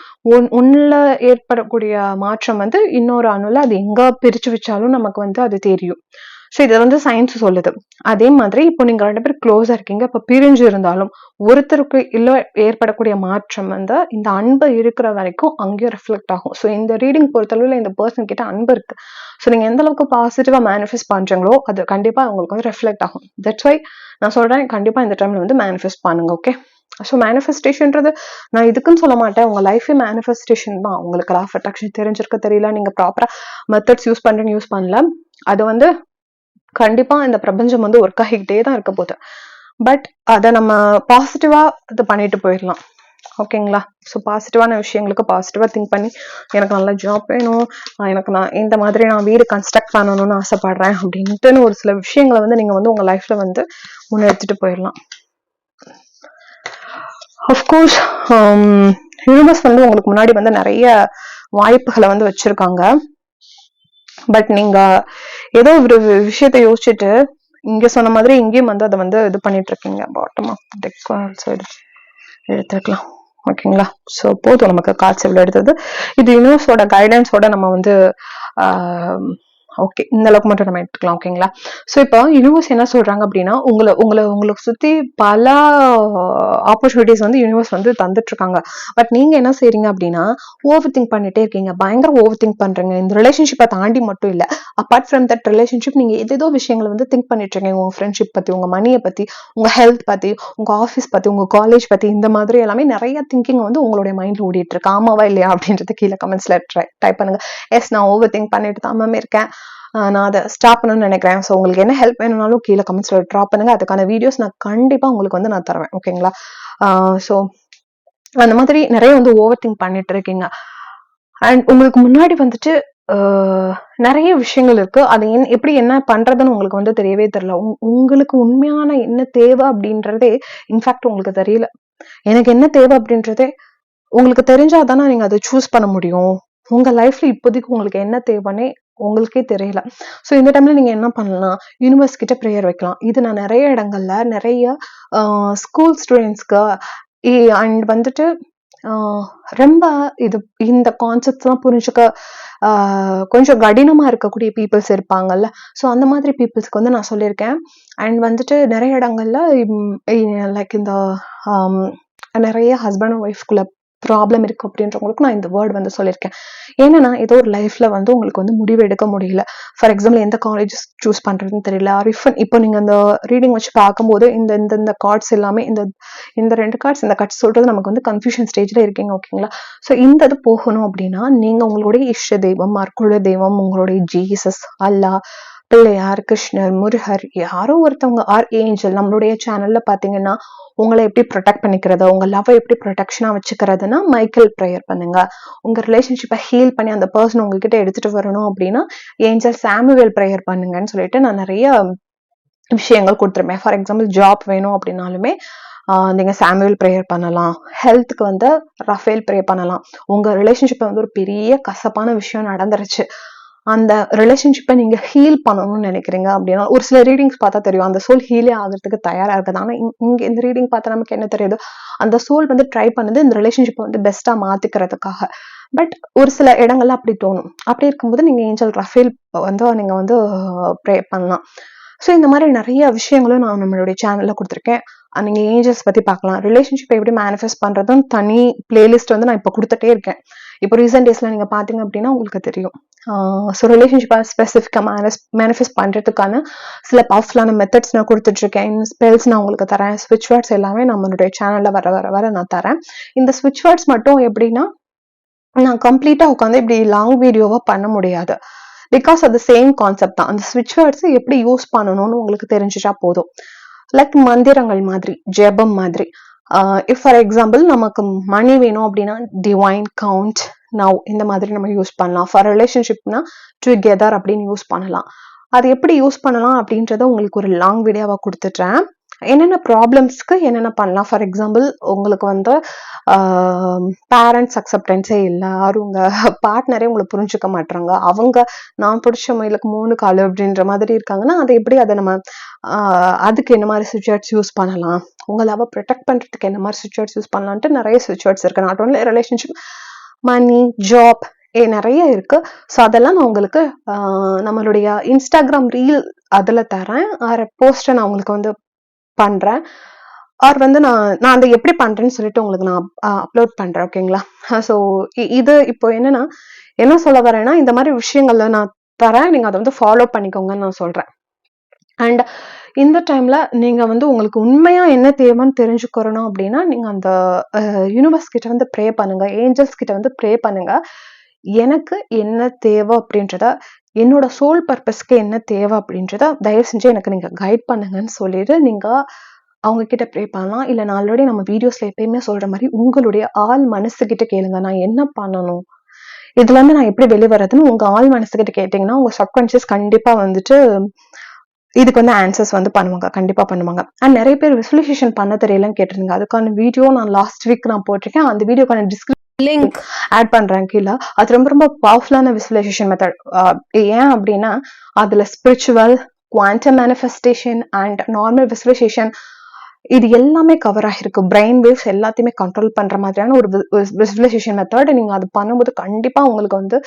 ஒண்ணுல ஏற்படக்கூடிய மாற்றம் வந்து இன்னொரு அணுல அது எங்க பிரிச்சு வச்சாலும் நமக்கு வந்து அது தெரியும். ஸோ இதை வந்து சயின்ஸ் சொல்லுது. அதே மாதிரி இப்போ நீங்க 2 பேரும் க்ளோஸா இருக்கீங்க, இப்ப பிரிஞ்சு இருந்தாலும் ஒருத்தருக்கு இல்ல ஏற்படக்கூடிய மாற்றம் வந்து இந்த அன்பு இருக்கிற வரைக்கும் அங்கேயும் ரிஃப்ளெக்ட் ஆகும். ஸோ இந்த ரீடிங் பொறுத்தளவுல இந்த பர்சன் கிட்ட அன்பு இருக்கு. ஸோ நீங்க எந்த அளவுக்கு பாசிட்டிவா மேனிஃபெஸ்ட் பண்றீங்களோ அது கண்டிப்பா உங்களுக்கு வந்து ரிஃப்ளெக்ட் ஆகும். தட்ஸ் வை நான் சொல்றேன், கண்டிப்பா இந்த டைம்ல வந்து மேனிஃபெஸ்ட் பண்ணுங்க. ஓகே, ஸோ மேனிஃபெஸ்டேஷன்றது நான் இதுக்குன்னு சொல்ல மாட்டேன், உங்க லைஃபே மேனிஃபெஸ்டேஷன் தான். உங்களுக்கு லா ஆஃப் அட்ராக்ஷன் தெரிஞ்சிருக்க தெரியல, நீங்க ப்ராப்பரா மெத்தட்ஸ் யூஸ் பண்றீங்க, யூஸ் பண்ணல, அது வந்து கண்டிப்பா இந்த பிரபஞ்சம் வந்து ஒர்க் ஆகிக்கிட்டே தான் இருக்க போகுது. பட் அதை நம்ம பாசிட்டிவா இது பண்ணிட்டு போயிடலாம். ஓகேங்களா? ஸோ பாசிட்டிவான விஷயங்களுக்கு பாசிட்டிவா திங்க் பண்ணி எனக்கு நல்ல ஜாப் வேணும், எனக்கு நான் இந்த மாதிரி நான் வீடு கன்ஸ்ட்ரக்ட் பண்ணணும்னு ஆசைப்படுறேன் அப்படின்ட்டு ஒரு சில விஷயங்களை வந்து நீங்க வந்து உங்க லைஃப்ல வந்து முன்னெடுத்துட்டு போயிடலாம். அஃப்கோர்ஸ் யூனிவர்ஸ் வந்து உங்களுக்கு முன்னாடி வந்து நிறைய வாய்ப்புகளை வந்து வச்சிருக்காங்க. பட் நீங்க ஏதோ ஒரு விஷயத்த யோசிச்சுட்டு இங்க சொன்ன மாதிரி இங்கேயும் வந்து அதை வந்து இது பண்ணிட்டு இருக்கீங்க. பாட்டம் ஆஃப் டெக் சைடு எடுத்துக்கலாம். ஓகேங்களா? ஸோ போதும் நமக்கு கார்ட்ஸ் எவ்வளோ எடுத்தது. இது யூனிவர்ஸோட கைடன்ஸோட நம்ம வந்து ஓகே இந்த அளவுக்கு மட்டும் நம்ம எடுத்துக்கலாம். ஓகேங்களா? ஸோ இப்போ யூனிவர்ஸ் என்ன சொல்றாங்க அப்படின்னா, உங்களுக்கு சுத்தி பல ஆப்பர்ச்சுனிட்டிஸ் வந்து யூனிவர்ஸ் வந்து தந்துட்டு இருக்காங்க. பட் நீங்க என்ன செய்றீங்க அப்படின்னா, ஓவர் திங்க் பண்ணிட்டே இருக்கீங்க, பயங்கர ஓவர் திங்க் பண்றீங்க. இந்த ரிலேஷன்ஷிப்பை தாண்டி மட்டும் இல்ல, அப்பார்ட் ஃப்ரம் தட் ரிலேஷன்ஷிப் நீங்க ஏதேதோ விஷயங்களை வந்து திங்க் பண்ணிட்டு இருக்கீங்க. உங்க ஃப்ரெண்ட்ஷிப் பத்தி, உங்க மணியை பத்தி, உங்க ஹெல்த் பத்தி, உங்க ஆஃபீஸ் பத்தி, உங்க காலேஜ் பத்தி, இந்த மாதிரி எல்லாமே நிறைய திங்கிங் வந்து உங்களுடைய மைண்ட்ல ஓடிட்டு இருக்கு. ஆமாவா இல்லையா அப்படின்றது கீழே கமெண்ட்ஸ்ல டைப் பண்ணுங்க. எஸ், நான் ஓவர் திங்க் பண்ணிட்டு தான் மேம் இருக்கேன், நான் அதை ஸ்டாப் பண்ணணும்னு நினைக்கிறேன். ஸோ உங்களுக்கு என்ன ஹெல்ப் வேணும்னாலும் கீழே கமெண்ட்ஸ்ல ட்ராப் பண்ணுங்க. அதுக்கான வீடியோஸ் நான் கண்டிப்பா உங்களுக்கு வந்து நான் தருவேன். ஓகேங்களா? ஸோ அந்த மாதிரி நிறைய வந்து ஓவர் திங்க் பண்ணிட்டு இருக்கீங்க. அண்ட் உங்களுக்கு முன்னாடி வந்துட்டு நிறைய விஷயங்கள் இருக்கு. அது எப்படி என்ன பண்றதுன்னு உங்களுக்கு வந்து தெரியவே தெரியல. உங்களுக்கு உண்மையான என்ன தேவை அப்படின்றதே இன்ஃபேக்ட் உங்களுக்கு தெரியல. எனக்கு என்ன தேவை அப்படின்றதே உங்களுக்கு தெரிஞ்சாதானே நீங்க அதை சூஸ் பண்ண முடியும். உங்க லைஃப்ல இப்போதைக்கு உங்களுக்கு என்ன தேவைன்னே உங்களுக்கே தெரியல. ஸோ இந்த டைம்ல நீங்க என்ன பண்ணலாம், யூனிவர்ஸ் கிட்ட ப்ரேயர் வைக்கலாம். இது நான் நிறைய இடங்கள்ல நிறைய ஸ்கூல் ஸ்டூடெண்ட்ஸ்க்கு அண்ட் வந்துட்டு ரொம்ப இந்த கான்செப்ட்ஸ் எல்லாம் புரிஞ்சுக்க கொஞ்சம் கடினமா இருக்கக்கூடிய பீப்புள்ஸ் இருப்பாங்கல்ல, ஸோ அந்த மாதிரி பீப்புள்ஸ்க்கு வந்து நான் சொல்லியிருக்கேன். அண்ட் வந்துட்டு நிறைய இடங்கள்ல லைக் இந்த நிறைய ஹஸ்பண்ட் அண்ட் ஒய்ஃப்குள்ள ப்ராப்ளம் இருக்கு அப்படின்றவங்களுக்கு நான் இந்த வேர்ட் வந்து சொல்லியிருக்கேன். ஏன்னா ஏதோ ஒரு லைஃப்ல வந்து உங்களுக்கு வந்து முடிவு எடுக்க முடியல. ஃபார் எக்ஸாம்பிள் எந்த காலேஜ் சூஸ் பண்றதுன்னு தெரியல. இப்போ நீங்க அந்த ரீடிங் வச்சு பார்க்கும்போது இந்த கார்ட்ஸ் எல்லாமே இந்த 2 கார்ட்ஸ் இந்த கட்ஸ் சொல்றது நமக்கு வந்து கன்ஃபியூஷன் ஸ்டேஜ்ல இருக்கீங்க. ஓகேங்களா? ஸோ இந்த இது போகணும் அப்படின்னா நீங்க உங்களுடைய இஷ்ட தெய்வம், குல தெய்வம், உங்களுடைய ஜீசஸ், அல்லா, பிள்ளையார், கிருஷ்ணர், முருகர், யாரோ ஒருத்தவங்க ஆர் ஏஞ்சல், நம்மளுடைய சேனல்ல பாத்தீங்கன்னா உங்களை எப்படி ப்ரொடெக்ட் பண்ணிக்கிறது, உங்க லவ் எப்படி ப்ரொடெக்ஷனா வச்சுக்கிறதுனா மைக்கேல் ப்ரேயர் பண்ணுங்க. உங்க ரிலேஷன்ஷிப்பை ஹீல் பண்ணி அந்த பர்சன் உங்ககிட்ட எடுத்துட்டு வரணும் அப்படின்னா ஏஞ்சல் சாமுவேல் ப்ரேயர் பண்ணுங்கன்னு சொல்லிட்டு நான் நிறைய விஷயங்கள் கொடுத்துருப்பேன். ஃபார் எக்ஸாம்பிள் ஜாப் வேணும் அப்படின்னாலுமே நீங்க சாமுவேல் ப்ரேயர் பண்ணலாம். ஹெல்த்துக்கு வந்து ரஃபேல் ப்ரே பண்ணலாம். உங்க ரிலேஷன்ஷிப்பை வந்து ஒரு பெரிய கசப்பான விஷயம் நடந்துருச்சு, அந்த ரிலேஷன்ஷிப்பை நீங்க ஹீல் பண்ணணும்னு நினைக்கிறீங்க அப்படின்னா ஒரு சில ரீடிங்ஸ் பார்த்தா தெரியும் அந்த சோல் ஹீலே ஆகிறதுக்கு தயாரா இருக்குது. ஆனா இங்க இந்த ரீடிங் பார்த்தா நமக்கு என்ன தெரியுது, அந்த சோல் வந்து ட்ரை பண்ணுது இந்த ரிலேஷன்ஷிப்பை வந்து பெஸ்டா மாத்திக்கிறதுக்காக. பட் ஒரு சில இடங்கள்ல அப்படி தோணும். அப்படி இருக்கும்போது நீங்க ஏஞ்சல் ரஃபேல் வந்து நீங்க வந்து ப்ரே பண்ணலாம். ஸோ இந்த மாதிரி நிறைய விஷயங்களும் நான் நம்மளுடைய சேனல்ல கொடுத்துருக்கேன். நீங்க ஏஞ்சல்ஸ் பத்தி பார்க்கலாம். ரிலேஷன்ஷிப்பை எப்படி மேனிஃபெஸ்ட் பண்றதும் தனி பிளேலிஸ்ட் வந்து நான் இப்போ கொடுத்துட்டே இருக்கேன். இப்போ ரீசெண்ட் டேஸ்ல நீங்க பாத்தீங்க அப்படின்னா உங்களுக்கு தெரியும். ஸோ ரிலேஷன்ஷிப்பை ஸ்பெசிஃபிக்கா மேனிஃபெஸ்ட் பண்றதுக்கான சில பவர்ஃபுல்லான மெத்தட்ஸ் நான் கொடுத்துட்டு இருக்கேன். ஸ்பெல்ஸ் நான் உங்களுக்கு தரேன். ஸ்விட்ச் வேர்ட்ஸ் எல்லாமே நம்மளுடைய சேனல்ல வர நான் தரேன். இந்த ஸ்விட்ச் வேர்ட்ஸ் மட்டும் எப்படின்னா நான் கம்ப்ளீட்டா உட்காந்து இப்படி லாங் வீடியோவா பண்ண முடியாது. பிகாஸ் அது சேம் கான்செப்ட் தான். அந்த ஸ்விட்ச் வேர்ட்ஸ் எப்படி யூஸ் பண்ணணும்னு உங்களுக்கு தெரிஞ்சுட்டா போதும். லைக் மந்திரங்கள் மாதிரி, ஜெபம் மாதிரி. இஃப் ஃபார் எக்ஸாம்பிள் நமக்கு மணி வேணும் அப்படின்னா டிவைன் கவுண்ட் நவ் இந்த மாதிரி நம்ம யூஸ் பண்ணலாம். ஃபார் ரிலேஷன்ஷிப்னா டுகெதர் அப்படின்னு யூஸ் பண்ணலாம். அது எப்படி யூஸ் பண்ணலாம் அப்படின்றத உங்களுக்கு ஒரு லாங் வீடியோவா கொடுத்துட்றேன். என்னென்ன ப்ராப்ளம்ஸ்க்கு என்னென்ன பண்ணலாம். ஃபார் எக்ஸாம்பிள் உங்களுக்கு வந்து பேரண்ட்ஸ் அக்செப்டன்ஸே இல்லை, யாரும் உங்க பார்ட்னரே உங்களை புரிஞ்சுக்க மாட்டாங்க, அவங்க நான் பிடிச்ச மயிலுக்கு 3 கால் அப்படின்ற மாதிரி இருக்காங்கன்னா அதை எப்படி அதை நம்ம அதுக்கு என்ன மாதிரி சுவிட்ச் யூஸ் பண்ணலாம், உங்களை அவ ப்ரொடெக்ட் பண்றதுக்கு என்ன மாதிரி சுவிட்ச் யூஸ் பண்ணலான்ட்டு நிறைய சுவிட்ச் இருக்கு. Not only relationship, money, job, நிறைய இருக்கு. ஸோ அதெல்லாம் நான் உங்களுக்கு நம்மளுடைய இன்ஸ்டாகிராம் ரீல் அதுல தரேன், போஸ்டை நான் உங்களுக்கு வந்து பண்றேன். ஆர் வந்து நான் அதை எப்படி பண்றேன்னு சொல்லிட்டு உங்களுக்கு நான் அப்லோட் பண்றேன். ஓகேங்களா? ஸோ இது இப்போ என்னன்னா என்ன சொல்ல வரேன்னா, இந்த மாதிரி விஷயங்கள்ல நான் தரேன், நீங்க அதை வந்து ஃபாலோ பண்ணிக்கோங்கன்னு நான் சொல்றேன். அண்ட் இந்த டைம்ல நீங்க வந்து உங்களுக்கு உண்மையா என்ன தேவைன்னு தெரிஞ்சுக்கிறணும் அப்படின்னா, நீங்க அந்த யூனிவர்ஸ் கிட்ட வந்து ப்ரே பண்ணுங்க, ஏஞ்சல்ஸ் கிட்ட வந்து ப்ரே பண்ணுங்க. எனக்கு என்ன தேவை அப்படின்றத, என்னோட சோல் பர்பஸ்க்கு என்ன தேவை அப்படின்றத தயவு செஞ்சு எனக்கு நீங்க கைட் பண்ணுங்கன்னு சொல்லிட்டு நீங்க அவங்க கிட்ட ப்ரே பண்ணலாம். இல்ல நான் ஆல்ரெடி நம்ம வீடியோஸ்ல எப்பயுமே சொல்ற மாதிரி உங்களுடைய ஆள் மனசு கிட்ட கேளுங்க, நான் என்ன பண்ணணும், இதுல இருந்து நான் எப்படி வெளியே வர்றதுன்னு உங்க ஆள் மனசு கிட்ட கேட்டீங்கன்னா உங்க சப்கான்சியஸ் கண்டிப்பா வந்துட்டு இதுக்கு வந்து ஆன்சர்ஸ் வந்து பண்ணுவாங்க, கண்டிப்பா பண்ணுவாங்க. அண்ட் நிறைய பேர் விசுவலைசேஷன் பண்ண தெரியலன்னு கேட்டிருந்தீங்க. அதுக்கான வீடியோ நான் லாஸ்ட் வீக் நான் போட்டிருக்கேன். அந்த வீடியோக்கான லிங்க் ஆட் பண்றேன் கீழே. அது ரொம்ப ரொம்ப பவர்ஃபுல்லான விசுவலைசேஷன் மெத்தட். ஏன் அப்படின்னா அதுல spiritual, quantum manifestation and normal visualisation இது எல்லாமே கவர் ஆகிருக்கு. பிரெயின் வேவ்ஸ் எல்லாத்தையுமே கண்ட்ரோல் பண்ற மாதிரியான ஒரு விசுவலைசேஷன் மெத்தட். நீங்க அது பண்ணும்போது கண்டிப்பா உங்களுக்கு வந்து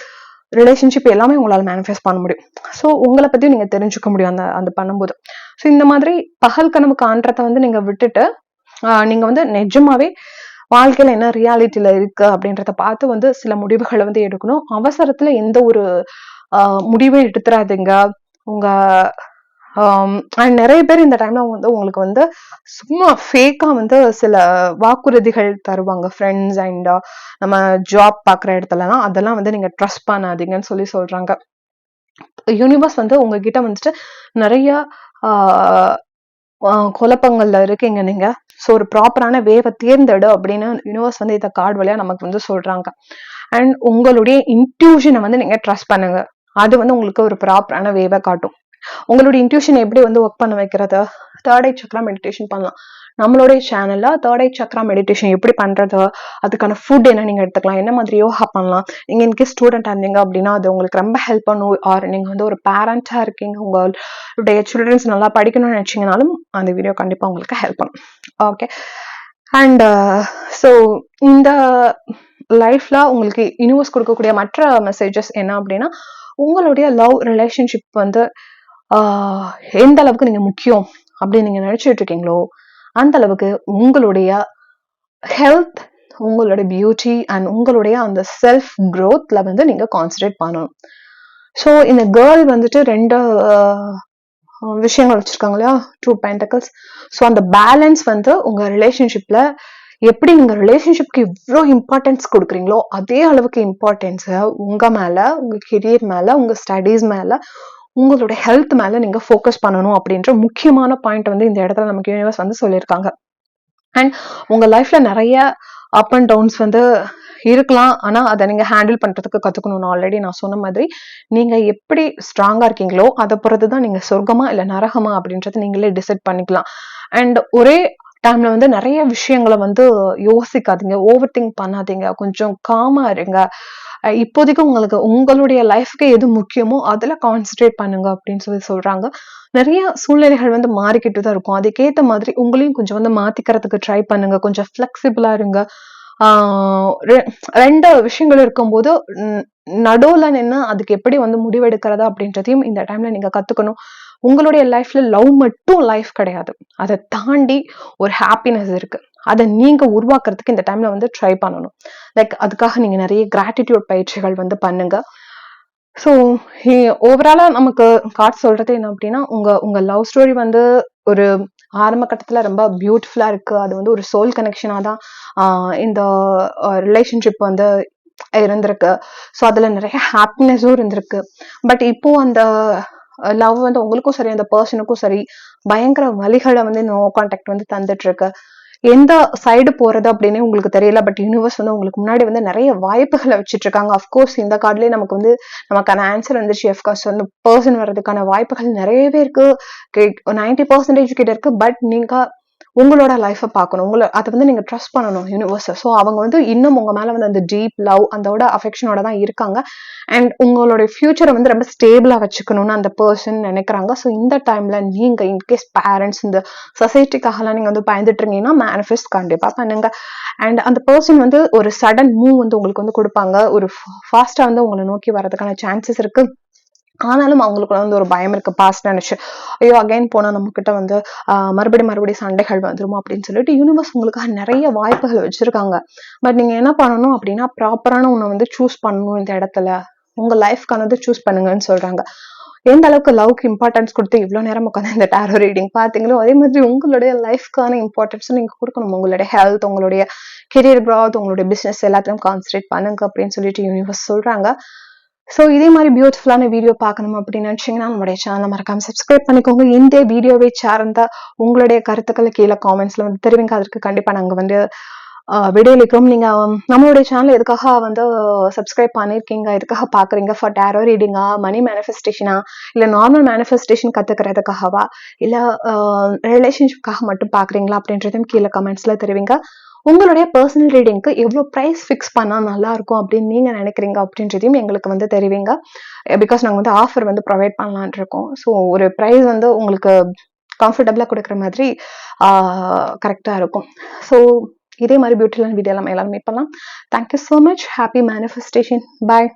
ரிலேஷன்ஷிப் எல்லாமே உங்களால மேனிஃபெஸ்ட் பண்ண முடியும். ஸோ உங்களை பத்தி நீங்க தெரிஞ்சுக்க முடியும் அந்த பண்ணும்போது. ஸோ இந்த மாதிரி பகல் கனவு காண்றதை வந்து நீங்க விட்டுட்டு நீங்க வந்து நிஜமாவே வாழ்க்கையில என்ன ரியாலிட்டியில இருக்கு அப்படின்றத பார்த்து வந்து சில முடிவுகளை வந்து எடுக்கணும். அவசரத்துல எந்த ஒரு முடிவை எடுத்துறாதீங்க. உங்க நிறைய பேர் இந்த டைம்ல வந்து உங்களுக்கு வந்து சும்மா ஃபேக்கா வந்து சில வாக்குறுதிகள் தருவாங்க. ஃப்ரெண்ட்ஸ் அண்ட் நம்ம ஜாப் பாக்குற இடத்துலலாம் அதெல்லாம் வந்து நீங்க ட்ரஸ்ட் பண்ணாதீங்கன்னு சொல்றாங்க. யூனிவர்ஸ் வந்து உங்ககிட்ட வந்துட்டு நிறைய குழப்பங்கள்ல இருக்கீங்க நீங்க. ஸோ ஒரு ப்ராப்பரான வேவை தேர்ந்தெடு அப்படின்னு யூனிவர்ஸ் வந்து இந்த கார்டு வழியா நமக்கு வந்து சொல்றாங்க. அண்ட் உங்களுடைய இன்ட்யூஷனை வந்து நீங்க ட்ரஸ்ட் பண்ணுங்க, அது வந்து உங்களுக்கு ஒரு ப்ராப்பரான வேவை காட்டும். உங்களுடைய இன்ட்யூஷன் எப்படி வந்து ஒர்க் பண்ண வைக்கிறது, தேர்ட் ஐ சக்ரா மெடிடேஷன் பண்ணலாம். நம்மளுடைய சேனல்ல தேர்ட் ஐ சக்ரா மெடிடேஷன் எப்படி பண்றது, அதுக்கான ஃபுட் என்ன நீங்க எடுத்துக்கலாம், என்ன மாதிரி யோகா பண்ணலாம். நீங்க இன்கேஸ் ஸ்டூடெண்டா இருந்தீங்க அப்படின்னா அது உங்களுக்கு ரொம்ப ஹெல்ப் பண்ணும். ஆர் நீங்க வந்து ஒரு பேரண்டா இருக்கீங்க, உங்களுடைய சில்ட்ரன்ஸ் நல்லா படிக்கணும்னு நினைச்சீங்கனாலும் அந்த வீடியோ கண்டிப்பா உங்களுக்கு ஹெல்ப் பண்ணும். ஓகே. அண்ட் ஸோ இந்த லைஃப்ல உங்களுக்கு யூனிவர்ஸ் கொடுக்கக்கூடிய மற்ற மெசேஜஸ் என்ன அப்படின்னா, உங்களுடைய லவ் ரிலேஷன்ஷிப் வந்து எந்த அளவுக்கு நீங்க முக்கியம் அப்படின்னு நீங்க நினைச்சிட்டு இருக்கீங்களோ அந்த அளவுக்கு உங்களுடைய ஹெல்த், உங்களுடைய பியூட்டி அண்ட் உங்களுடைய அந்த செல்ஃப் க்ரோத்ல வந்து நீங்க கான்சன்ட்ரேட் பண்ணணும். ஸோ இந்த கேர்ள் வந்துட்டு 2 விஷயங்கள் வச்சிருக்காங்க இல்லையா, 2 பென்டக்கிள்ஸ். ஸோ அந்த பேலன்ஸ் வந்து உங்க ரிலேஷன்ஷிப்ல எப்படி நீங்க ரிலேஷன்ஷிப்க்கு இவ்வளோ இம்பார்ட்டன்ஸ் கொடுக்குறீங்களோ அதே அளவுக்கு இம்பார்ட்டன்ஸ் உங்க மேல, உங்க கெரியர் மேல, உங்க ஸ்டடீஸ் மேல, உங்களோட ஹெல்த் மேல நீங்க ஃபோக்கஸ் பண்ணணும் அப்படின்ற முக்கியமான பாயிண்ட் வந்து இந்த இடத்துல நமக்கு யூனிவர்ஸ் வந்து சொல்லியிருக்காங்க. அண்ட் உங்க லைஃப்ல நிறைய அப் அண்ட் டவுன்ஸ் வந்து இருக்கலாம், ஆனா அதை நீங்க ஹேண்டில் பண்றதுக்கு கத்துக்கணும். ஆல்ரெடி நான் சொன்ன மாதிரி நீங்க எப்படி ஸ்ட்ராங்கா இருக்கீங்களோ அதை பொறுத்துதான் நீங்க சொர்க்கமா இல்ல நரகமா அப்படின்றத நீங்களே டிசைட் பண்ணிக்கலாம். அண்ட் ஒரே டைம்ல வந்து நிறைய விஷயங்களை வந்து யோசிக்காதீங்க, ஓவர் திங்க் பண்ணாதீங்க, கொஞ்சம் காமா இருங்க. இப்போதைக்கு உங்களுக்கு உங்களுடைய லைஃப்க்கு எது முக்கியமோ அதுல கான்சென்ட்ரேட் பண்ணுங்க அப்படின்னு சொல்றாங்க. நிறைய சூழ்நிலைகள் வந்து மாறிக்கிட்டு தான் இருக்கும், அதுக்கேற்ற மாதிரி உங்களையும் கொஞ்சம் வந்து மாத்திக்கிறதுக்கு ட்ரை பண்ணுங்க, கொஞ்சம் ஃபிளெக்சிபிளா இருங்க. 2 விஷயங்கள் இருக்கும்போது நடுவுல நின்று அதுக்கு எப்படி வந்து முடிவெடுக்கிறதா அப்படின்றதையும் இந்த டைம்ல நீங்க கத்துக்கணும். உங்களுடைய லைஃப்ல லவ் மட்டும் லைஃப் கிடையாது, அதை தாண்டி ஒரு ஹாப்பினஸ் இருக்கு, அதை நீங்க உருவாக்குறதுக்கு இந்த டைம்ல வந்து ட்ரை பண்ணணும். லைக் அதுக்காக நீங்க நிறைய கிராட்டிடியூட் பயிற்சிகள் வந்து பண்ணுங்க. ஸோ ஓவராலா நமக்கு கார்டு சொல்றது என்ன அப்படின்னா, உங்க லவ் ஸ்டோரி வந்து ஒரு ஆரம்ப கட்டத்துல ரொம்ப பியூட்டிஃபுல்லா இருக்கு. அது வந்து ஒரு சோல் கனெக்ஷனா தான் இந்த ரிலேஷன்ஷிப் வந்து இருந்திருக்கு. ஸோ அதுல நிறைய ஹாப்பினஸும் இருந்திருக்கு. பட் இப்போ அந்த லவ் வந்து உங்களுக்கும் சரி அந்த பர்சனுக்கும் சரி பயங்கர வலிகளை வந்து நோ கான்டாக்ட் வந்து தந்துட்டு இருக்கு. எந்த சைடு போறது அப்படின்னு உங்களுக்கு தெரியல. பட் யூனிவர்ஸ் வந்து உங்களுக்கு முன்னாடி வந்து நிறைய வாய்ப்புகளை வச்சுட்டு இருக்காங்க. அஃப்கோர்ஸ் இந்த கார்ட்லயே நமக்கு வந்து நமக்கான ஆன்சர் வந்துருச்சு. அஃப்கோர்ஸ் வந்து பர்சன் வர்றதுக்கான வாய்ப்புகள் நிறையவே இருக்கு. 90% கிட்ட இருக்கு. பட் நீங்க உங்களோட லைஃபை பார்க்கணும். அதை வந்து நீங்க ட்ரஸ்ட் பண்ணணும் யூனிவர்ஸ். ஸோ அவங்க வந்து இன்னும் உங்க மேல வந்து அந்த டீப் லவ் அதோட அஃபெக்ஷனோட தான் இருக்காங்க. அண்ட் உங்களுடைய ஃபியூச்சரை வந்து ரொம்ப ஸ்டேபிளா வச்சுக்கணும்னு அந்த பர்சன் நினைக்கிறாங்க. ஸோ இந்த டைம்ல நீங்க இன்கேஸ் பேரண்ட்ஸ் இந்த சொசைட்டிக்காகலாம் நீங்க வந்து பயந்துட்டு இருந்தீங்கன்னா மேனிஃபெஸ்ட் கண்டிப்பா பண்ணுங்க. அண்ட் அந்த பர்சன் வந்து ஒரு சடன் மூவ் வந்து உங்களுக்கு வந்து கொடுப்பாங்க. ஒரு ஃபாஸ்டா வந்து உங்களை நோக்கி வர்றதுக்கான சான்சஸ் இருக்கு. ஆனாலும் அவங்களுக்குள்ள வந்து ஒரு பயம் இருக்கு. பாஸ்ட் நினைச்சு ஐயோ அகைன் போனா நம்ம கிட்ட வந்து மறுபடியும் சண்டைகள் வந்துருமோ அப்படின்னு சொல்லிட்டு யூனிவர்ஸ் உங்களுக்காக நிறைய வாய்ப்புகள் வச்சிருக்காங்க. பட் நீங்க என்ன பண்ணணும் அப்படின்னா ப்ராப்பரான உன்னை வந்து சூஸ் பண்ணணும். இந்த இடத்துல உங்க லைஃப்கானது சூஸ் பண்ணுங்கன்னு சொல்றாங்க. எந்த அளவுக்கு லவ்க்கு இம்பார்ட்டன்ஸ் கொடுத்து இவ்வளவு நேரம் உட்காந்து இந்த டேரோ ரீடிங் பாத்தீங்களோ அதே மாதிரி உங்களுடைய லைஃப்க்கான இம்பார்ட்டன்ஸும் நீங்க கொடுக்கணும். உங்களுடைய ஹெல்த், உங்களுடைய கெரியர் க்ரோத், உங்களுடைய பிசினஸ் எல்லாத்தையும் கான்சன்ட்ரேட் பண்ணுங்க அப்படின்னு சொல்லிட்டு யூனிவர்ஸ் சொல்றாங்க. ஸோ இதே மாதிரி பியூட்டிஃபுல்லான வீடியோ பார்க்கணும் அப்படின்னு நினைச்சீங்கன்னா நம்மளுடைய சேனலை மறக்காம சப்ஸ்கிரைப் பண்ணிக்கோங்க. இந்த வீடியோவை சார்ந்த உங்களுடைய கருத்துக்களை கீழே காமெண்ட்ஸ்ல வந்து தெரிவிங்க. அதற்கு கண்டிப்பா நாங்க வந்து விடையளிக்கிறோம். நீங்க நம்மளுடைய சேனல் எதுக்காக வந்து சப்ஸ்கிரைப் பண்ணிருக்கீங்க, எதுக்காக பாக்குறீங்க? ஃபார் டேரோ ரீடிங்கா, மணி மேனிஃபெஸ்டேஷனா, இல்ல நார்மல் மேனிஃபெஸ்டேஷன் கத்துக்கிறதுக்காகவா, இல்ல ரிலேஷன்ஷிப்காக மட்டும் பாக்குறீங்களா அப்படின்றதையும் கீழே கமெண்ட்ஸ்ல தெரிவிங்க. உங்களுடைய பர்சனல் ரீடிங்க்கு எவ்வளவு பிரைஸ் ஃபிக்ஸ் பண்ணா நல்லா இருக்கும் அப்படின்னு நீங்க நினைக்கிறீங்க அப்படின்றதையும் எங்களுக்கு வந்து தெரிவிங்க. பிகாஸ் நாங்க வந்து ஆஃபர் வந்து ப்ரொவைட் பண்ணலான் இருக்கோம். ஸோ ஒரு பிரைஸ் வந்து உங்களுக்கு கம்ஃபர்டபுளா கொடுக்குற மாதிரி கரெக்டா இருக்கும். ஸோ இதே மாதிரி பியூட்டிஃபுல்லான வீடியோ எல்லாமே மீட் பண்ணலாம். Thank you so much. Happy manifestation. பாய்.